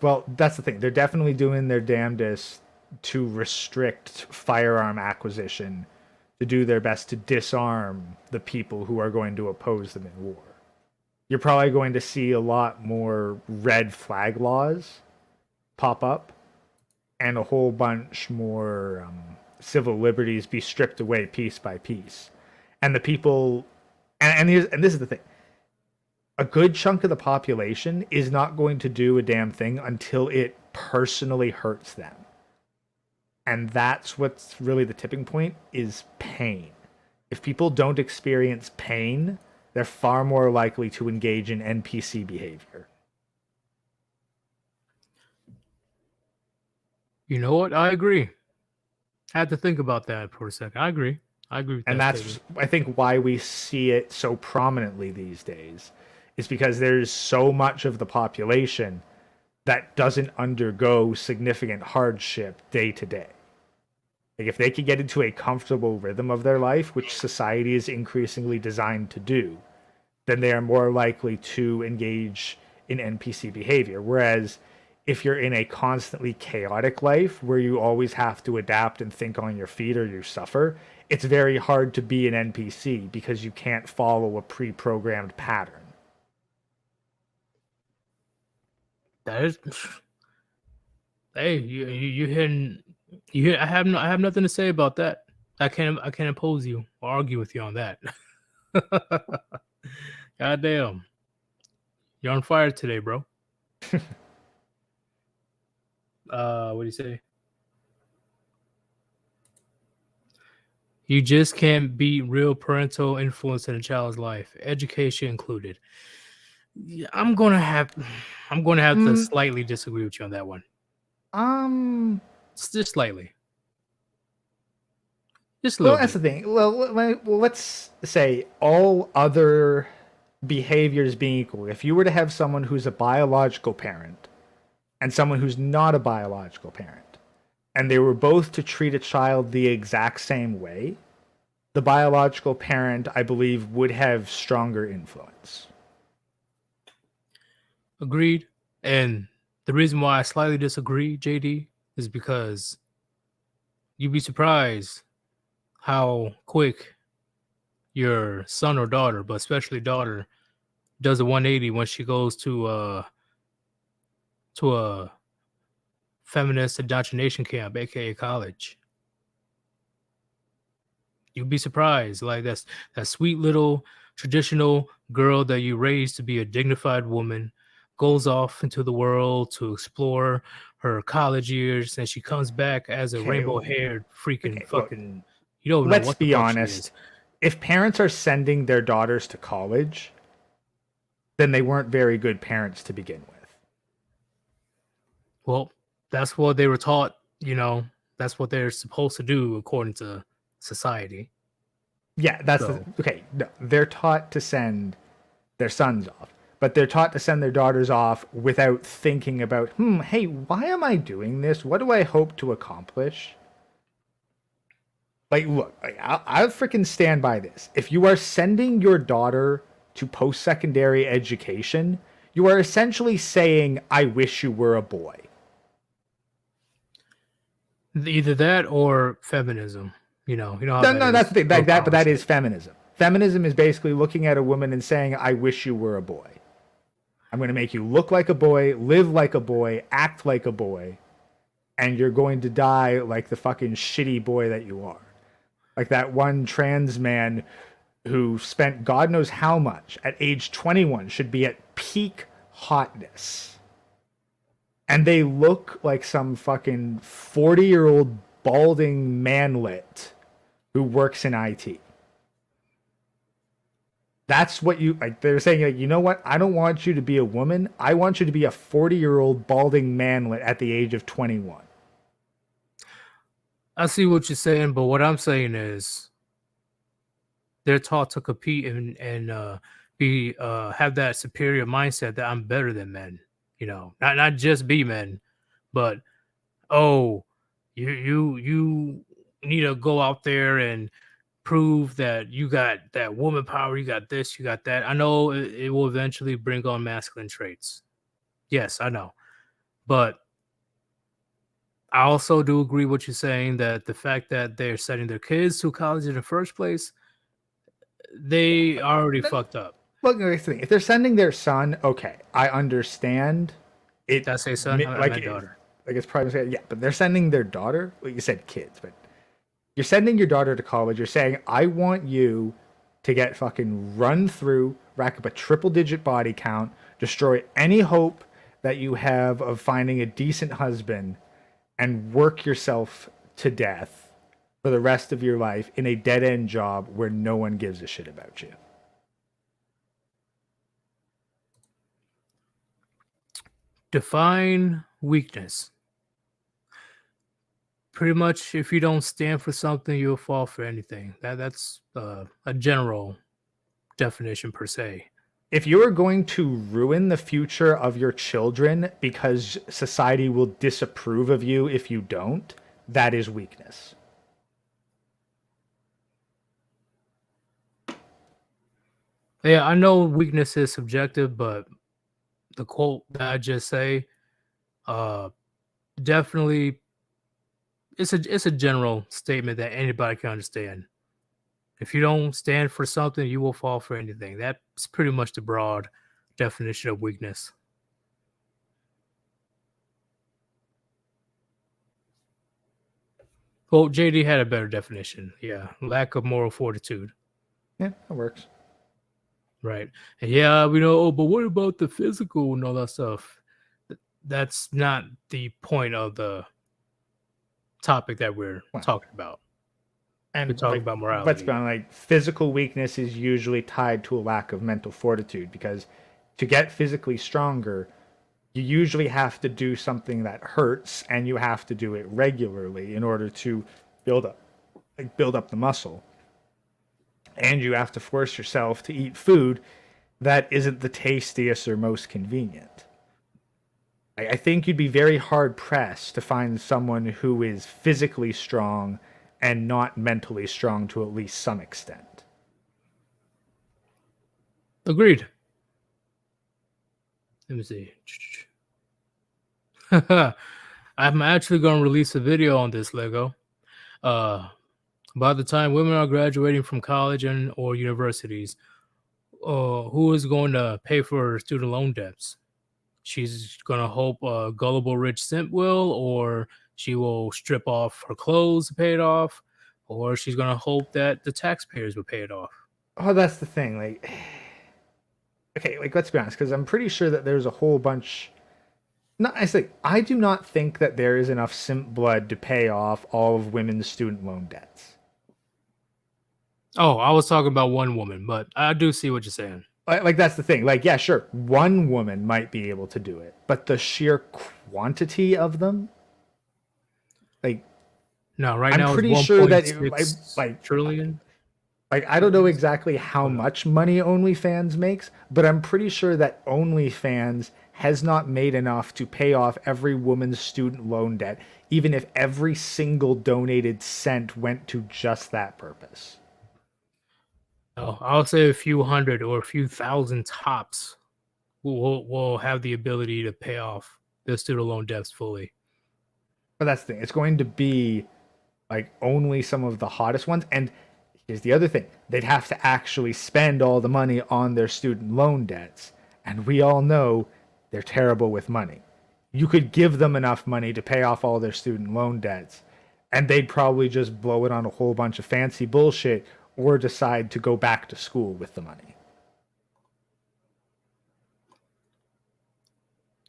Well, that's the thing. They're definitely doing their damnedest to restrict firearm acquisition, to do their best to disarm the people who are going to oppose them in war. You're probably going to see a lot more red flag laws pop up and a whole bunch more civil liberties be stripped away piece by piece. And the people, and this is the thing, a good chunk of the population is not going to do a damn thing until it personally hurts them. And that's what's really the tipping point, is pain. If people don't experience pain, they're far more likely to engage in NPC behavior. You know what? I agree. I had to think about that for a second. I agree with And that that's, statement. I think, why we see it so prominently these days, is because there's so much of the population that doesn't undergo significant hardship day to day. Like if they could get into a comfortable rhythm of their life, which society is increasingly designed to do, then they are more likely to engage in NPC behavior. Whereas if you're in a constantly chaotic life where you always have to adapt and think on your feet or you suffer, it's very hard to be an NPC because you can't follow a pre-programmed pattern. That is, hey, you hitting, I have nothing to say about that. I can't oppose you or argue with you on that. God damn, you're on fire today, bro. What do you say? You just can't beat real parental influence in a child's life, education included. Yeah, I'm gonna have to slightly disagree with you on that one. Just slightly. Just a little Well, that's bit. the thing. Well, let's say all other behaviors being equal. If you were to have someone who's a biological parent and someone who's not a biological parent, and they were both to treat a child the exact same way, the biological parent, I believe, would have stronger influence. Agreed. And the reason why I slightly disagree, JD, is because you'd be surprised how quick your son or daughter, but especially daughter, does a 180 when she goes to a feminist indoctrination camp, aka college. You'd be surprised. Like that sweet little traditional girl that you raised to be a dignified woman goes off into the world to explore her college years, and she comes back as a Okay, rainbow-haired freaking okay, look, fucking. You don't know let's what the be fuck she honest. is. If parents are sending their daughters to college, then they weren't very good parents to begin with. Well, that's what they were taught. You know, that's what they're supposed to do according to society. Yeah, that's So okay. No, they're taught to send their sons off, but they're taught to send their daughters off without thinking about, hey, why am I doing this? What do I hope to accomplish? Like, look, I'll freaking stand by this. If you are sending your daughter to post-secondary education, you are essentially saying, I wish you were a boy. either that or feminism. You know how No, that no, that's is. the thing. Girl But power that is shit. feminism. Feminism is basically looking at a woman and saying, I wish you were a boy. I'm going to make you look like a boy, live like a boy, act like a boy, and you're going to die like the fucking shitty boy that you are. Like that one trans man who spent God knows how much at age 21 should be at peak hotness. And they look like some fucking 40-year-old balding manlet who works in IT. That's what you like. They're saying, like, you know what? I don't want you to be a woman. I want you to be a 40-year-old balding manlet at the age of 21. I see what you're saying, but what I'm saying is they're taught to compete and be have that superior mindset that I'm better than men. Not just be men, but oh, you need to go out there and prove that you got that woman power, you got this, you got that. I know it will eventually bring on masculine traits. Yes, I know. But I also do agree with you saying that the fact that they're sending their kids to college in the first place, they already fucked up. Look, here's the thing. If they're sending their son, okay, I understand. It Did I say son? I like meant daughter. like it's probably yeah, but they're sending their daughter. Well, you said kids, but you're sending your daughter to college. You're saying I want you to get fucking run through, rack up a triple-digit body count, destroy any hope that you have of finding a decent husband, and work yourself to death for the rest of your life in a dead-end job where no one gives a shit about you. Define weakness. Pretty much, if you don't stand for something, you'll fall for anything. That's a general definition per se. If you are going to ruin the future of your children because society will disapprove of you if you don't, that is weakness. Yeah, I know weakness is subjective, but the quote that I just say, uh, definitely, it's a general statement that anybody can understand. If you don't stand for something, you will fall for anything. That's pretty much the broad definition of weakness. Well, JD had a better definition. Yeah, lack of moral fortitude. Yeah, that works. Right. And yeah, we know, oh, but what about the physical and all that stuff? That's not the point of the topic that we're talking about. We're And talking like, about let's morality. be honest, like physical weakness is usually tied to a lack of mental fortitude because to get physically stronger, you usually have to do something that hurts and you have to do it regularly in order to build up the muscle. And you have to force yourself to eat food that isn't the tastiest or most convenient. I think you'd be very hard pressed to find someone who is physically strong and not mentally strong to at least some extent. Agreed. Let me see. I'm actually going to release a video on this, Lego. By the time women are graduating from college and or universities, who is going to pay for student loan debts? She's going to hope a gullible rich simp will, or she will strip off her clothes to pay it off, or she's going to hope that the taxpayers will pay it off. Oh, that's the thing. Like, okay, like let's be honest, because I'm pretty sure that there's a whole bunch. Not, I do not think that there is enough simp blood to pay off all of women's student loan debts. Oh, I was talking about one woman, but I do see what you're saying. Like that's the thing. Like, yeah, sure, one woman might be able to do it, but the sheer quantity of them, like, No, right I'm now pretty it's sure that 1.6 like trillion. Like, I don't know exactly how much money OnlyFans makes, but I'm pretty sure that OnlyFans has not made enough to pay off every woman's student loan debt, even if every single donated cent went to just that purpose. I'll say a few hundred or a few thousand tops will have the ability to pay off their student loan debts fully. But that's the thing. It's going to be like only some of the hottest ones. And here's the other thing. They'd have to actually spend all the money on their student loan debts. And we all know they're terrible with money. You could give them enough money to pay off all their student loan debts, and they'd probably just blow it on a whole bunch of fancy bullshit or decide to go back to school with the money.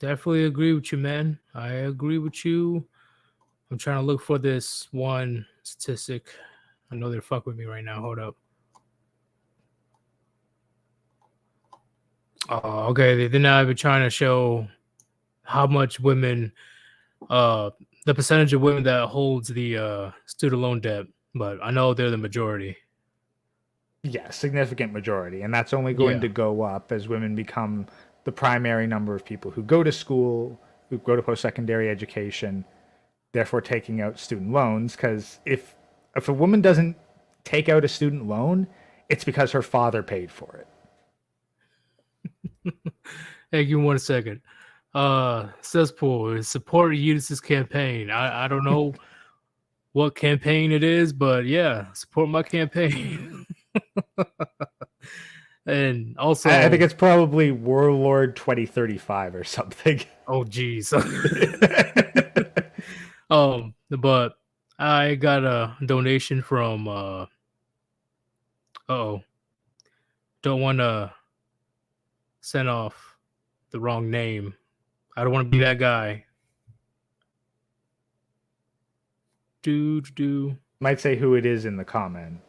Definitely agree with you, man. I agree with you. I'm trying to look for this one statistic. I know they're fucking with me right now. Hold up. Okay. They're now even trying to show how much women, the percentage of women that holds the student loan debt, but I know they're the majority. Yeah, significant majority. And that's only going to go up as women become the primary number of people who go to school, who go to post-secondary education, therefore taking out student loans. Because if a woman doesn't take out a student loan, it's because her father paid for it. Hey, give me 1 second. Cesspool, support Yeetus' campaign. I don't know what campaign it is, but yeah, support my campaign. And also, I think it's probably Warlord 2035 or something. oh geez. But I got a donation from don't want to send off the wrong name. I don't want to be that guy. Might say who it is in the comment.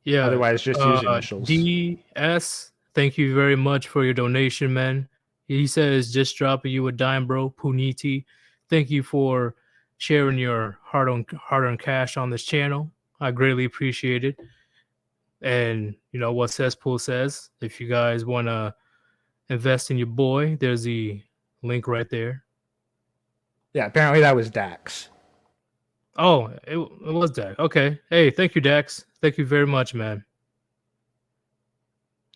Yeah. Otherwise, just use initials. DS, thank you very much for your donation, man. He says, just dropping you a dime, bro. Puniti, thank you for sharing your hard-earned cash on this channel. I greatly appreciate it. And you know what Cesspool says. If you guys want to invest in your boy, there's the link right there. Yeah, apparently that was Dax. Oh, it was Dax. Okay. Hey, thank you, Dax. Thank you very much, man.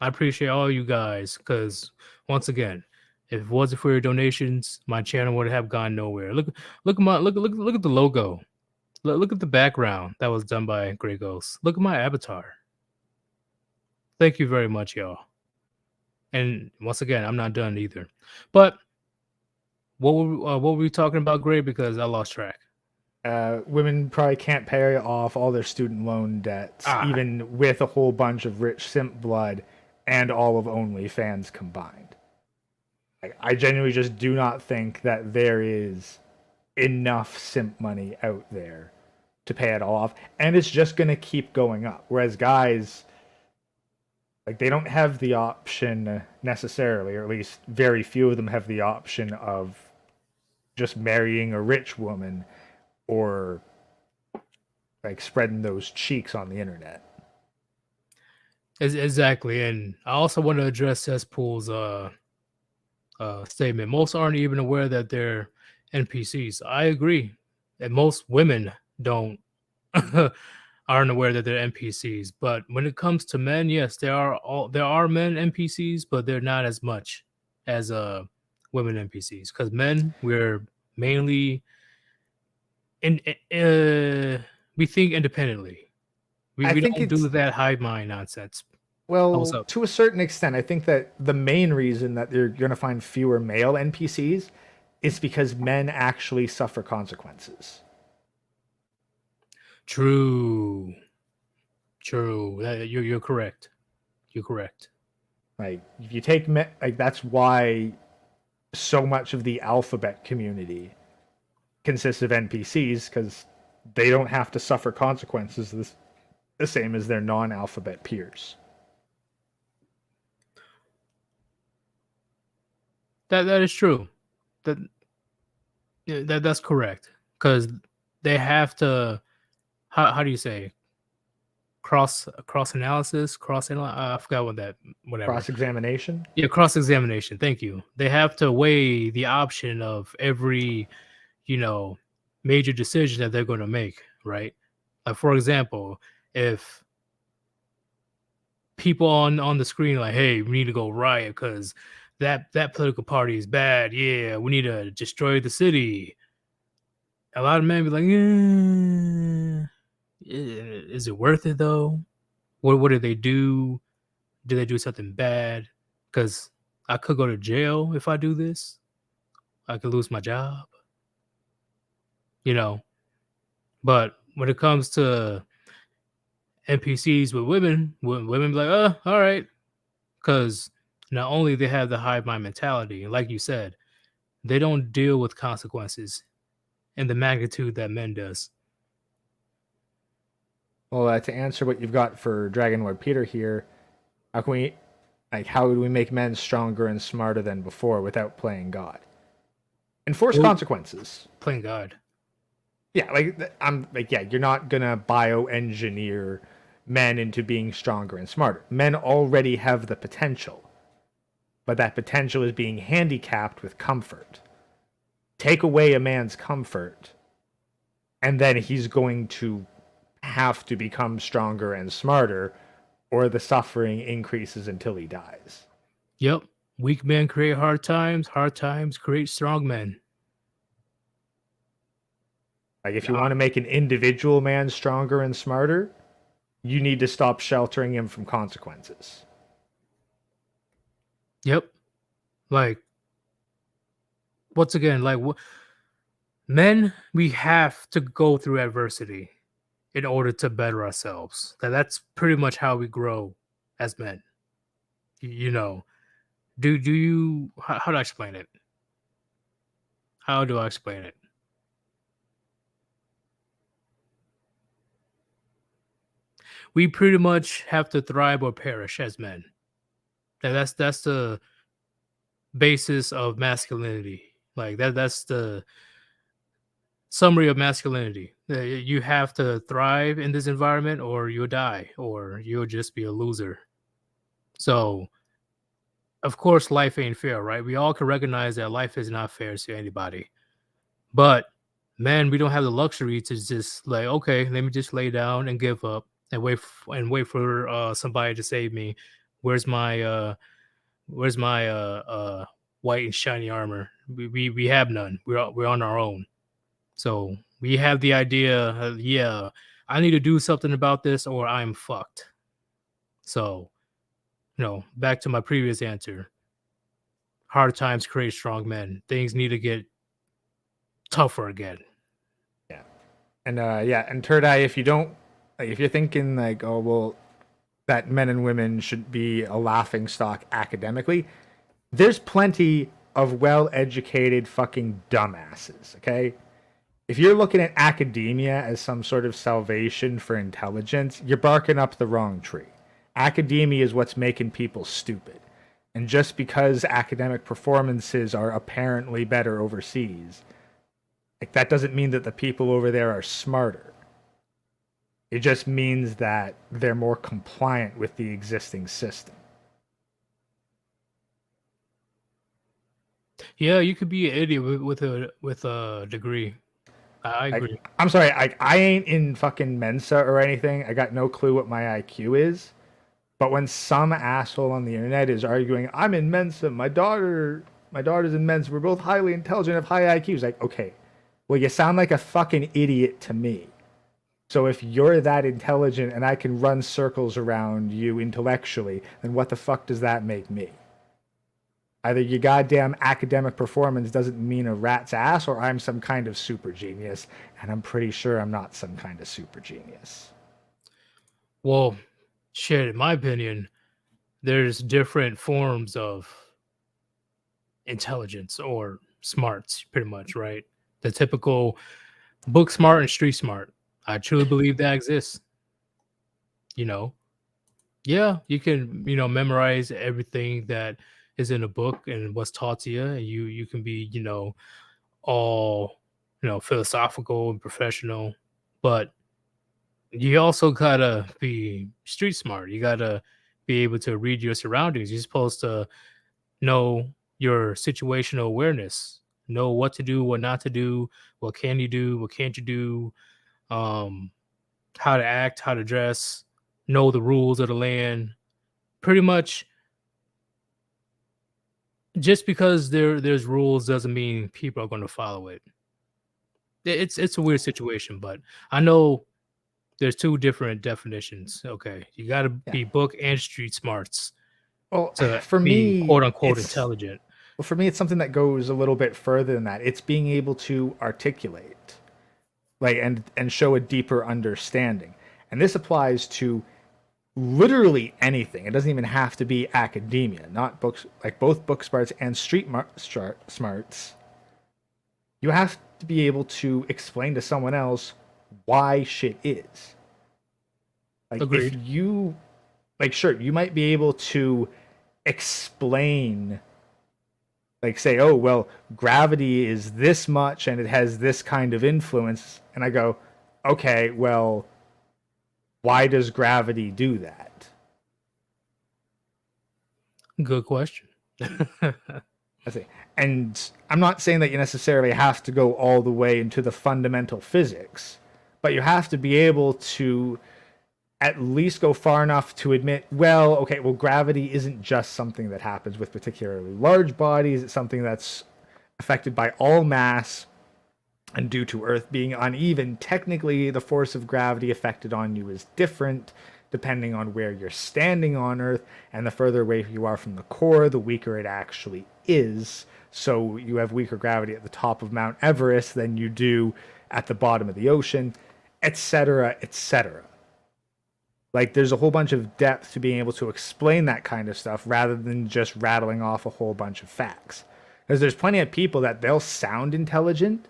I appreciate all you guys because once again, if it wasn't for your donations, my channel would have gone nowhere. Look at the logo. Look at the background that was done by Grey Ghost. Look at my avatar. Thank you very much, y'all. And once again, I'm not done either. But what were we talking about, Gray? Because I lost track. Women probably can't pay off all their student loan debts, even with a whole bunch of rich simp blood and all of OnlyFans combined. I genuinely just do not think that there is enough simp money out there to pay it all off, and it's just going to keep going up. Whereas guys, like, they don't have the option necessarily, or at least very few of them have the option of just marrying a rich woman or like spreading those cheeks on the internet. Exactly. And I also want to address Cesspool's statement. Most aren't even aware that they're NPCs. I agree. And most women don't aren't aware that they're NPCs. But when it comes to men, yes, there are men NPCs, but they're not as much as women NPCs. Because men, we're mainly we think independently. We don't do that hive mind nonsense. Well, to a certain extent, I think that the main reason that you're going to find fewer male NPCs is because men actually suffer consequences. True. You're correct. You're correct. Like, if you take men, like, that's why so much of the alphabet community consists of NPCs, because they don't have to suffer consequences the same as their non-alphabet peers. That is true. That's correct. Because they have to. How do you say? cross analysis, I forgot whatever. Cross-examination? Yeah, cross examination. Thank you. They have to weigh the option of every, major decision that they're going to make, right? Like, for example, if people on the screen like, hey, we need to go riot because that political party is bad. Yeah, we need to destroy the city. A lot of men be like, is it worth it though? What do they do? Do they do something bad? Because I could go to jail if I do this. I could lose my job. But when it comes to NPCs with women, women be like, all right, because not only they have the hive mind mentality, like you said, they don't deal with consequences in the magnitude that men does. Well, to answer what you've got for Dragon Lord Peter here, how would we make men stronger and smarter than before without playing God? Enforce consequences. Playing God. Yeah, you're not gonna bioengineer men into being stronger and smarter. Men already have the potential, but that potential is being handicapped with comfort. Take away a man's comfort, and then he's going to have to become stronger and smarter, or the suffering increases until he dies. Yep. Weak men create hard times create strong men. Like, if you want to make an individual man stronger and smarter, you need to stop sheltering him from consequences. Yep. Like, once again, men, we have to go through adversity in order to better ourselves. That's pretty much how we grow as men. Do you, how do I explain it? How do I explain it? We pretty much have to thrive or perish as men. That's the basis of masculinity. Like that's the summary of masculinity. You have to thrive in this environment or you'll die or you'll just be a loser. So, of course, life ain't fair, right? We all can recognize that life is not fair to anybody. But, man, we don't have the luxury to just like, okay, let me just lay down and give up and wait for somebody to save me. Where's my white and shiny armor? We have none. We're on our own. So we have the idea, I need to do something about this or I'm fucked. So, back to my previous answer. Hard times create strong men. Things need to get tougher again. Yeah. And Third Eye, if you're thinking like, oh, well, that men and women should be a laughing stock academically, there's plenty of well-educated fucking dumbasses, okay? If you're looking at academia as some sort of salvation for intelligence, you're barking up the wrong tree. Academia is what's making people stupid. And just because academic performances are apparently better overseas, that doesn't mean that the people over there are smarter. It just means that they're more compliant with the existing system. Yeah, you could be an idiot with a degree. I agree. I'm sorry, I ain't in fucking Mensa or anything. I got no clue what my IQ is. But when some asshole on the internet is arguing, I'm in Mensa, my daughter's in Mensa, we're both highly intelligent, have high IQs. Like, okay, well, you sound like a fucking idiot to me. So if you're that intelligent and I can run circles around you intellectually, then what the fuck does that make me? Either your goddamn academic performance doesn't mean a rat's ass, or I'm some kind of super genius, and I'm pretty sure I'm not some kind of super genius. Well, shit, in my opinion, there's different forms of intelligence or smarts, pretty much, right? The typical book smart and street smart. I truly believe that exists. Yeah, you can, memorize everything that is in a book and what's taught to you, and you can be, all, philosophical and professional, but You also gotta be street smart. You gotta be able to read your surroundings. You're supposed to know your situational awareness, know what to do, what not to do, what can you do, what can't you do, um, how to act, how to dress, know the rules of the land. Pretty much, just because there's rules doesn't mean people are going to follow it. It's a weird situation, but I know there's two different definitions. Okay, you got to Yeah. be book and street smarts Well, to for be me, quote unquote it's intelligent. well, for me, it's something that goes a little bit further than that. It's being able to articulate, like, and show a deeper understanding. And this applies to literally anything. It doesn't even have to be academia, not books, like both book smarts and smarts. You have to be able to explain to someone else why shit is. Like, if Agreed. you, like, sure, you might be able to explain, like, say, oh, well, gravity is this much and it has this kind of influence. And I go, okay, well, why does gravity do that? Good question. I see. And I'm not saying that you necessarily have to go all the way into the fundamental physics, but you have to be able to at least go far enough to admit, well, okay, well, gravity isn't just something that happens with particularly large bodies. It's something that's affected by all mass, and due to Earth being uneven, technically the force of gravity affected on you is different depending on where you're standing on Earth, and the further away you are from the core, the weaker it actually is. So you have weaker gravity at the top of Mount Everest than you do at the bottom of the ocean, etc., etc. Like, there's a whole bunch of depth to being able to explain that kind of stuff rather than just rattling off a whole bunch of facts. Because there's plenty of people that they'll sound intelligent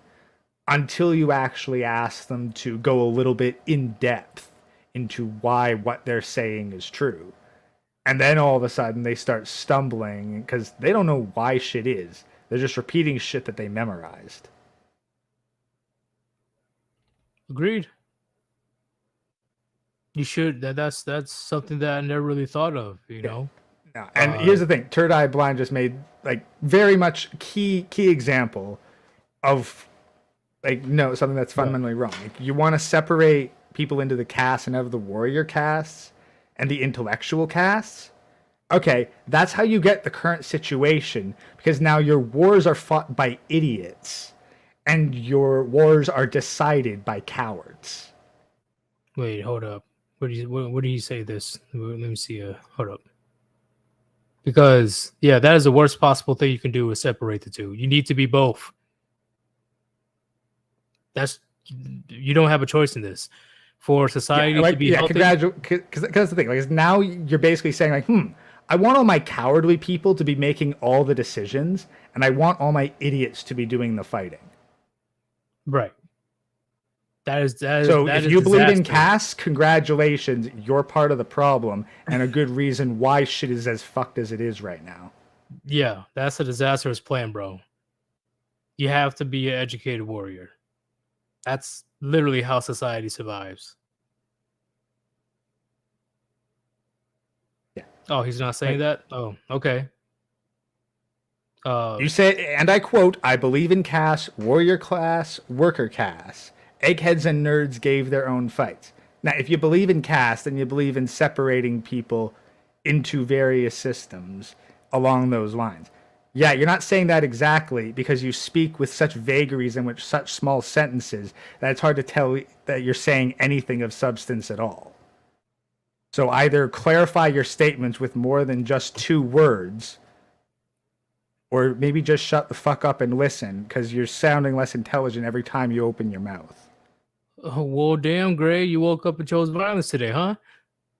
until you actually ask them to go a little bit in depth into why what they're saying is true. And then all of a sudden they start stumbling because they don't know why shit is. They're just repeating shit that they memorized. Agreed. You should. That's something that I never really thought of. You know. No. And here's the thing: Third Eye Blind just made like very much key example of like something that's fundamentally wrong. Like, you want to separate people into the castes and have the warrior castes and the intellectual castes. Okay, that's how you get the current situation, because now your wars are fought by idiots and your wars are decided by cowards. Wait, hold up. What do you say this? Let me see. Hold up. Because that is the worst possible thing you can do is separate the two. You need to be both. You don't have a choice in this. For society to be healthy. Because that's the thing. Like, now you're basically saying like, I want all my cowardly people to be making all the decisions, and I want all my idiots to be doing the fighting. Right. So if you believe in castes, congratulations, you're part of the problem, and a good reason why shit is as fucked as it is right now. Yeah, that's a disastrous plan, bro. You have to be an educated warrior. That's literally how society survives. Yeah. Oh, he's not saying that? Oh, okay. You say, and I quote, I believe in castes, warrior class, worker caste. Eggheads and nerds gave their own fights. Now, if you believe in caste, then you believe in separating people into various systems along those lines. Yeah, you're not saying that exactly because you speak with such vagaries and with such small sentences that it's hard to tell that you're saying anything of substance at all. So either clarify your statements with more than just 2 words, or maybe just shut the fuck up and listen, because you're sounding less intelligent every time you open your mouth. Oh, well, damn, Gray, you woke up and chose violence today, huh?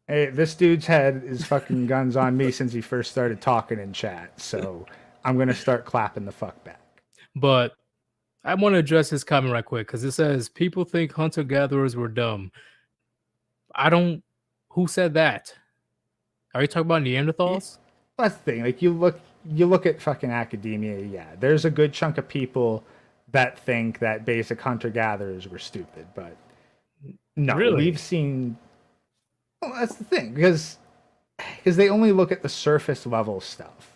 Hey, this dude's had his fucking guns on me since he first started talking in chat, so I'm going to start clapping the fuck back. But I want to address this comment right quick, because it says, people think hunter-gatherers were dumb. Who said that? Are you talking about Neanderthals? That's the thing. Like, you look at fucking academia, yeah. There's a good chunk of people that think that basic hunter-gatherers were stupid, but No, Really? we've seen. Well, that's the thing because they only look at the surface level stuff.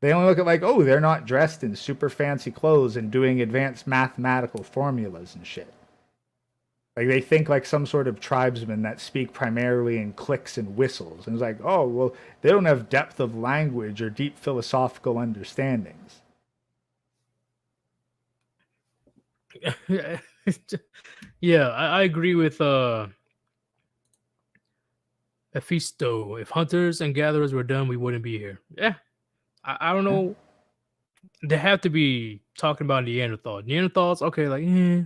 They only look at like, oh, they're not dressed in super fancy clothes and doing advanced mathematical formulas and shit. Like they think like some sort of tribesmen that speak primarily in clicks and whistles. And it's like, oh, well, they don't have depth of language or deep philosophical understandings. Yeah, I agree with Ephisto. If hunters and gatherers were done, we wouldn't be here. Yeah, I don't Yeah. know. They have to be talking about Neanderthals. Neanderthals, okay, like,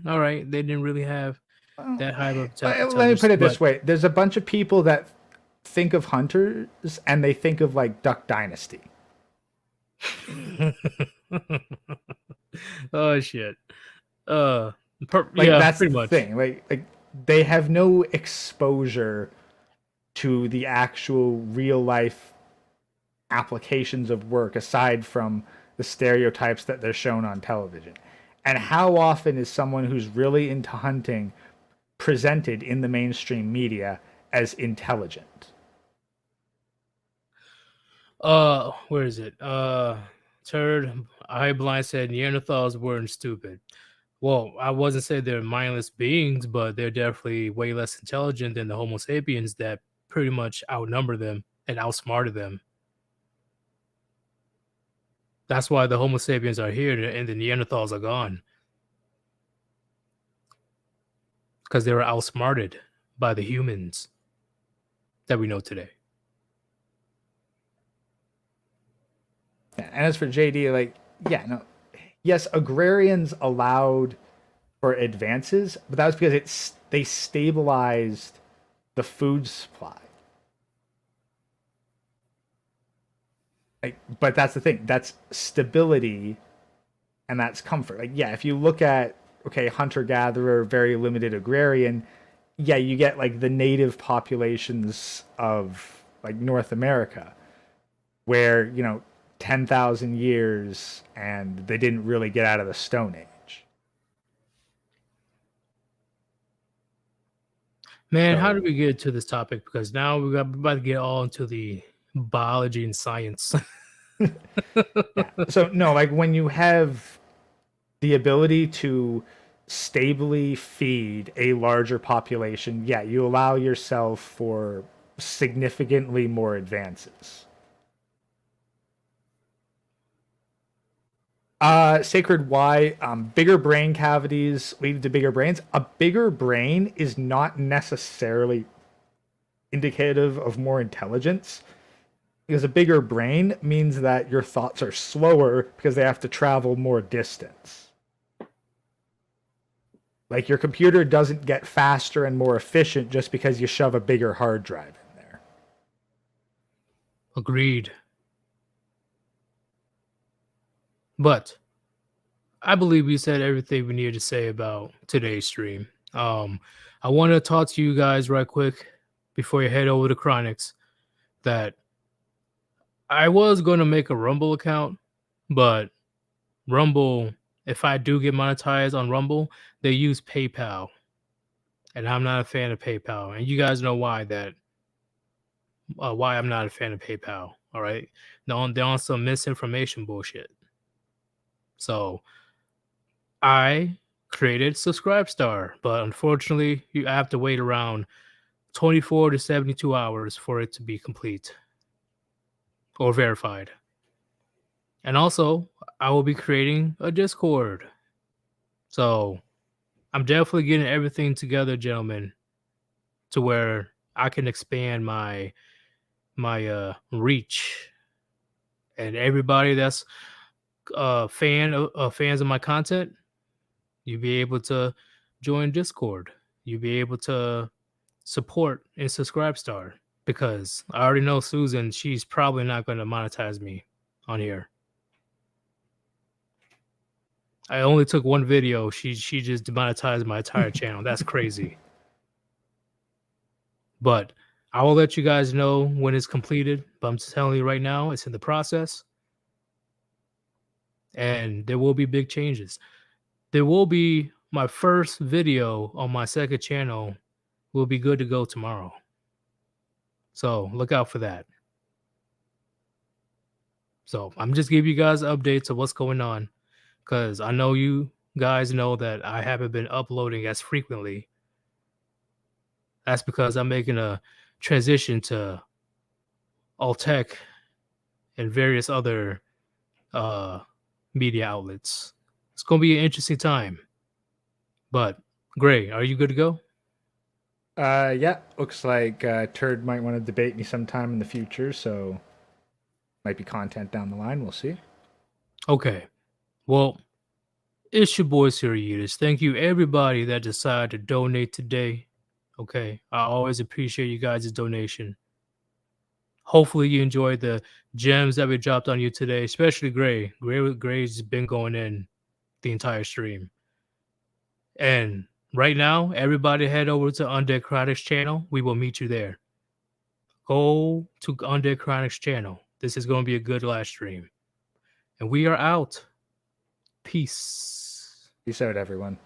all right, they didn't really have Well, that high of let me intelligence, put it but this way: there's a bunch of people that think of hunters and they think of like Duck Dynasty. oh shit. Like Yeah, that's pretty the much. thing. Like they have no exposure to the actual real life applications of work aside from the stereotypes that they're shown on television. And how often is someone who's really into hunting presented in the mainstream media as intelligent? Where is it? Third, I blind said Neanderthals weren't stupid. Well, I wasn't saying they're mindless beings, but they're definitely way less intelligent than the Homo sapiens that pretty much outnumber them and outsmarted them. That's why the Homo sapiens are here and the Neanderthals are gone. Because they were outsmarted by the humans that we know today. And as for JD, like, yeah, no, yes, agrarians allowed for advances, but that was because they stabilized the food supply. Like, but that's the thing. That's stability and that's comfort. Like, yeah, if you look at okay, hunter gatherer, very limited agrarian, yeah, you get like the native populations of like North America, where 10,000 years and they didn't really get out of the Stone Age. Man, how So, did we get to this topic? Because now we're about to get all into the biology and science. yeah. So no, like when you have the ability to stably feed a larger population, yeah, you allow yourself for significantly more advances. Sacred Y, bigger brain cavities lead to bigger brains. A bigger brain is not necessarily indicative of more intelligence, because a bigger brain means that your thoughts are slower because they have to travel more distance. Like your computer doesn't get faster and more efficient just because you shove a bigger hard drive in there. Agreed. But I believe we said everything we needed to say about today's stream. I want to talk to you guys right quick before you head over to Chronics that I was going to make a Rumble account, but Rumble, if I do get monetized on Rumble, they use PayPal. And I'm not a fan of PayPal. And you guys know why why I'm not a fan of PayPal. All right. They're on some misinformation bullshit. So I created Subscribestar, but unfortunately, I have to wait around 24 to 72 hours for it to be complete or verified. And also, I will be creating a Discord. So I'm definitely getting everything together, gentlemen, to where I can expand my reach, and everybody that's fans of my content, you'll be able to join Discord. You'll be able to support and Subscribestar, because I already know Susan, she's probably not going to monetize me on here. I only took one video. She just demonetized my entire channel. That's crazy. But I will let you guys know when it's completed. But I'm just telling you right now, it's in the process. And there will be big changes. There will be my first video on my second channel we'll be good to go tomorrow. So look out for that. So I'm just giving you guys updates of what's going on, because I know you guys know that I haven't been uploading as frequently. That's because I'm making a transition to all tech and various other media outlets. It's going to be an interesting time. But Gray, are you good to go? Yeah, looks like Turd might want to debate me sometime in the future, so might be content down the line. We'll see. Okay. Well, it's your boy Sir Yeetus. Thank you everybody that decided to donate today. Okay. I always appreciate you guys' donation. Hopefully you enjoyed the gems that we dropped on you today, especially Gray. Gray's been going in the entire stream. And right now, everybody head over to Undead Chronic's channel. We will meet you there. Go to Undead Chronic's channel. This is going to be a good live stream. And we are out. Peace. Peace out, everyone.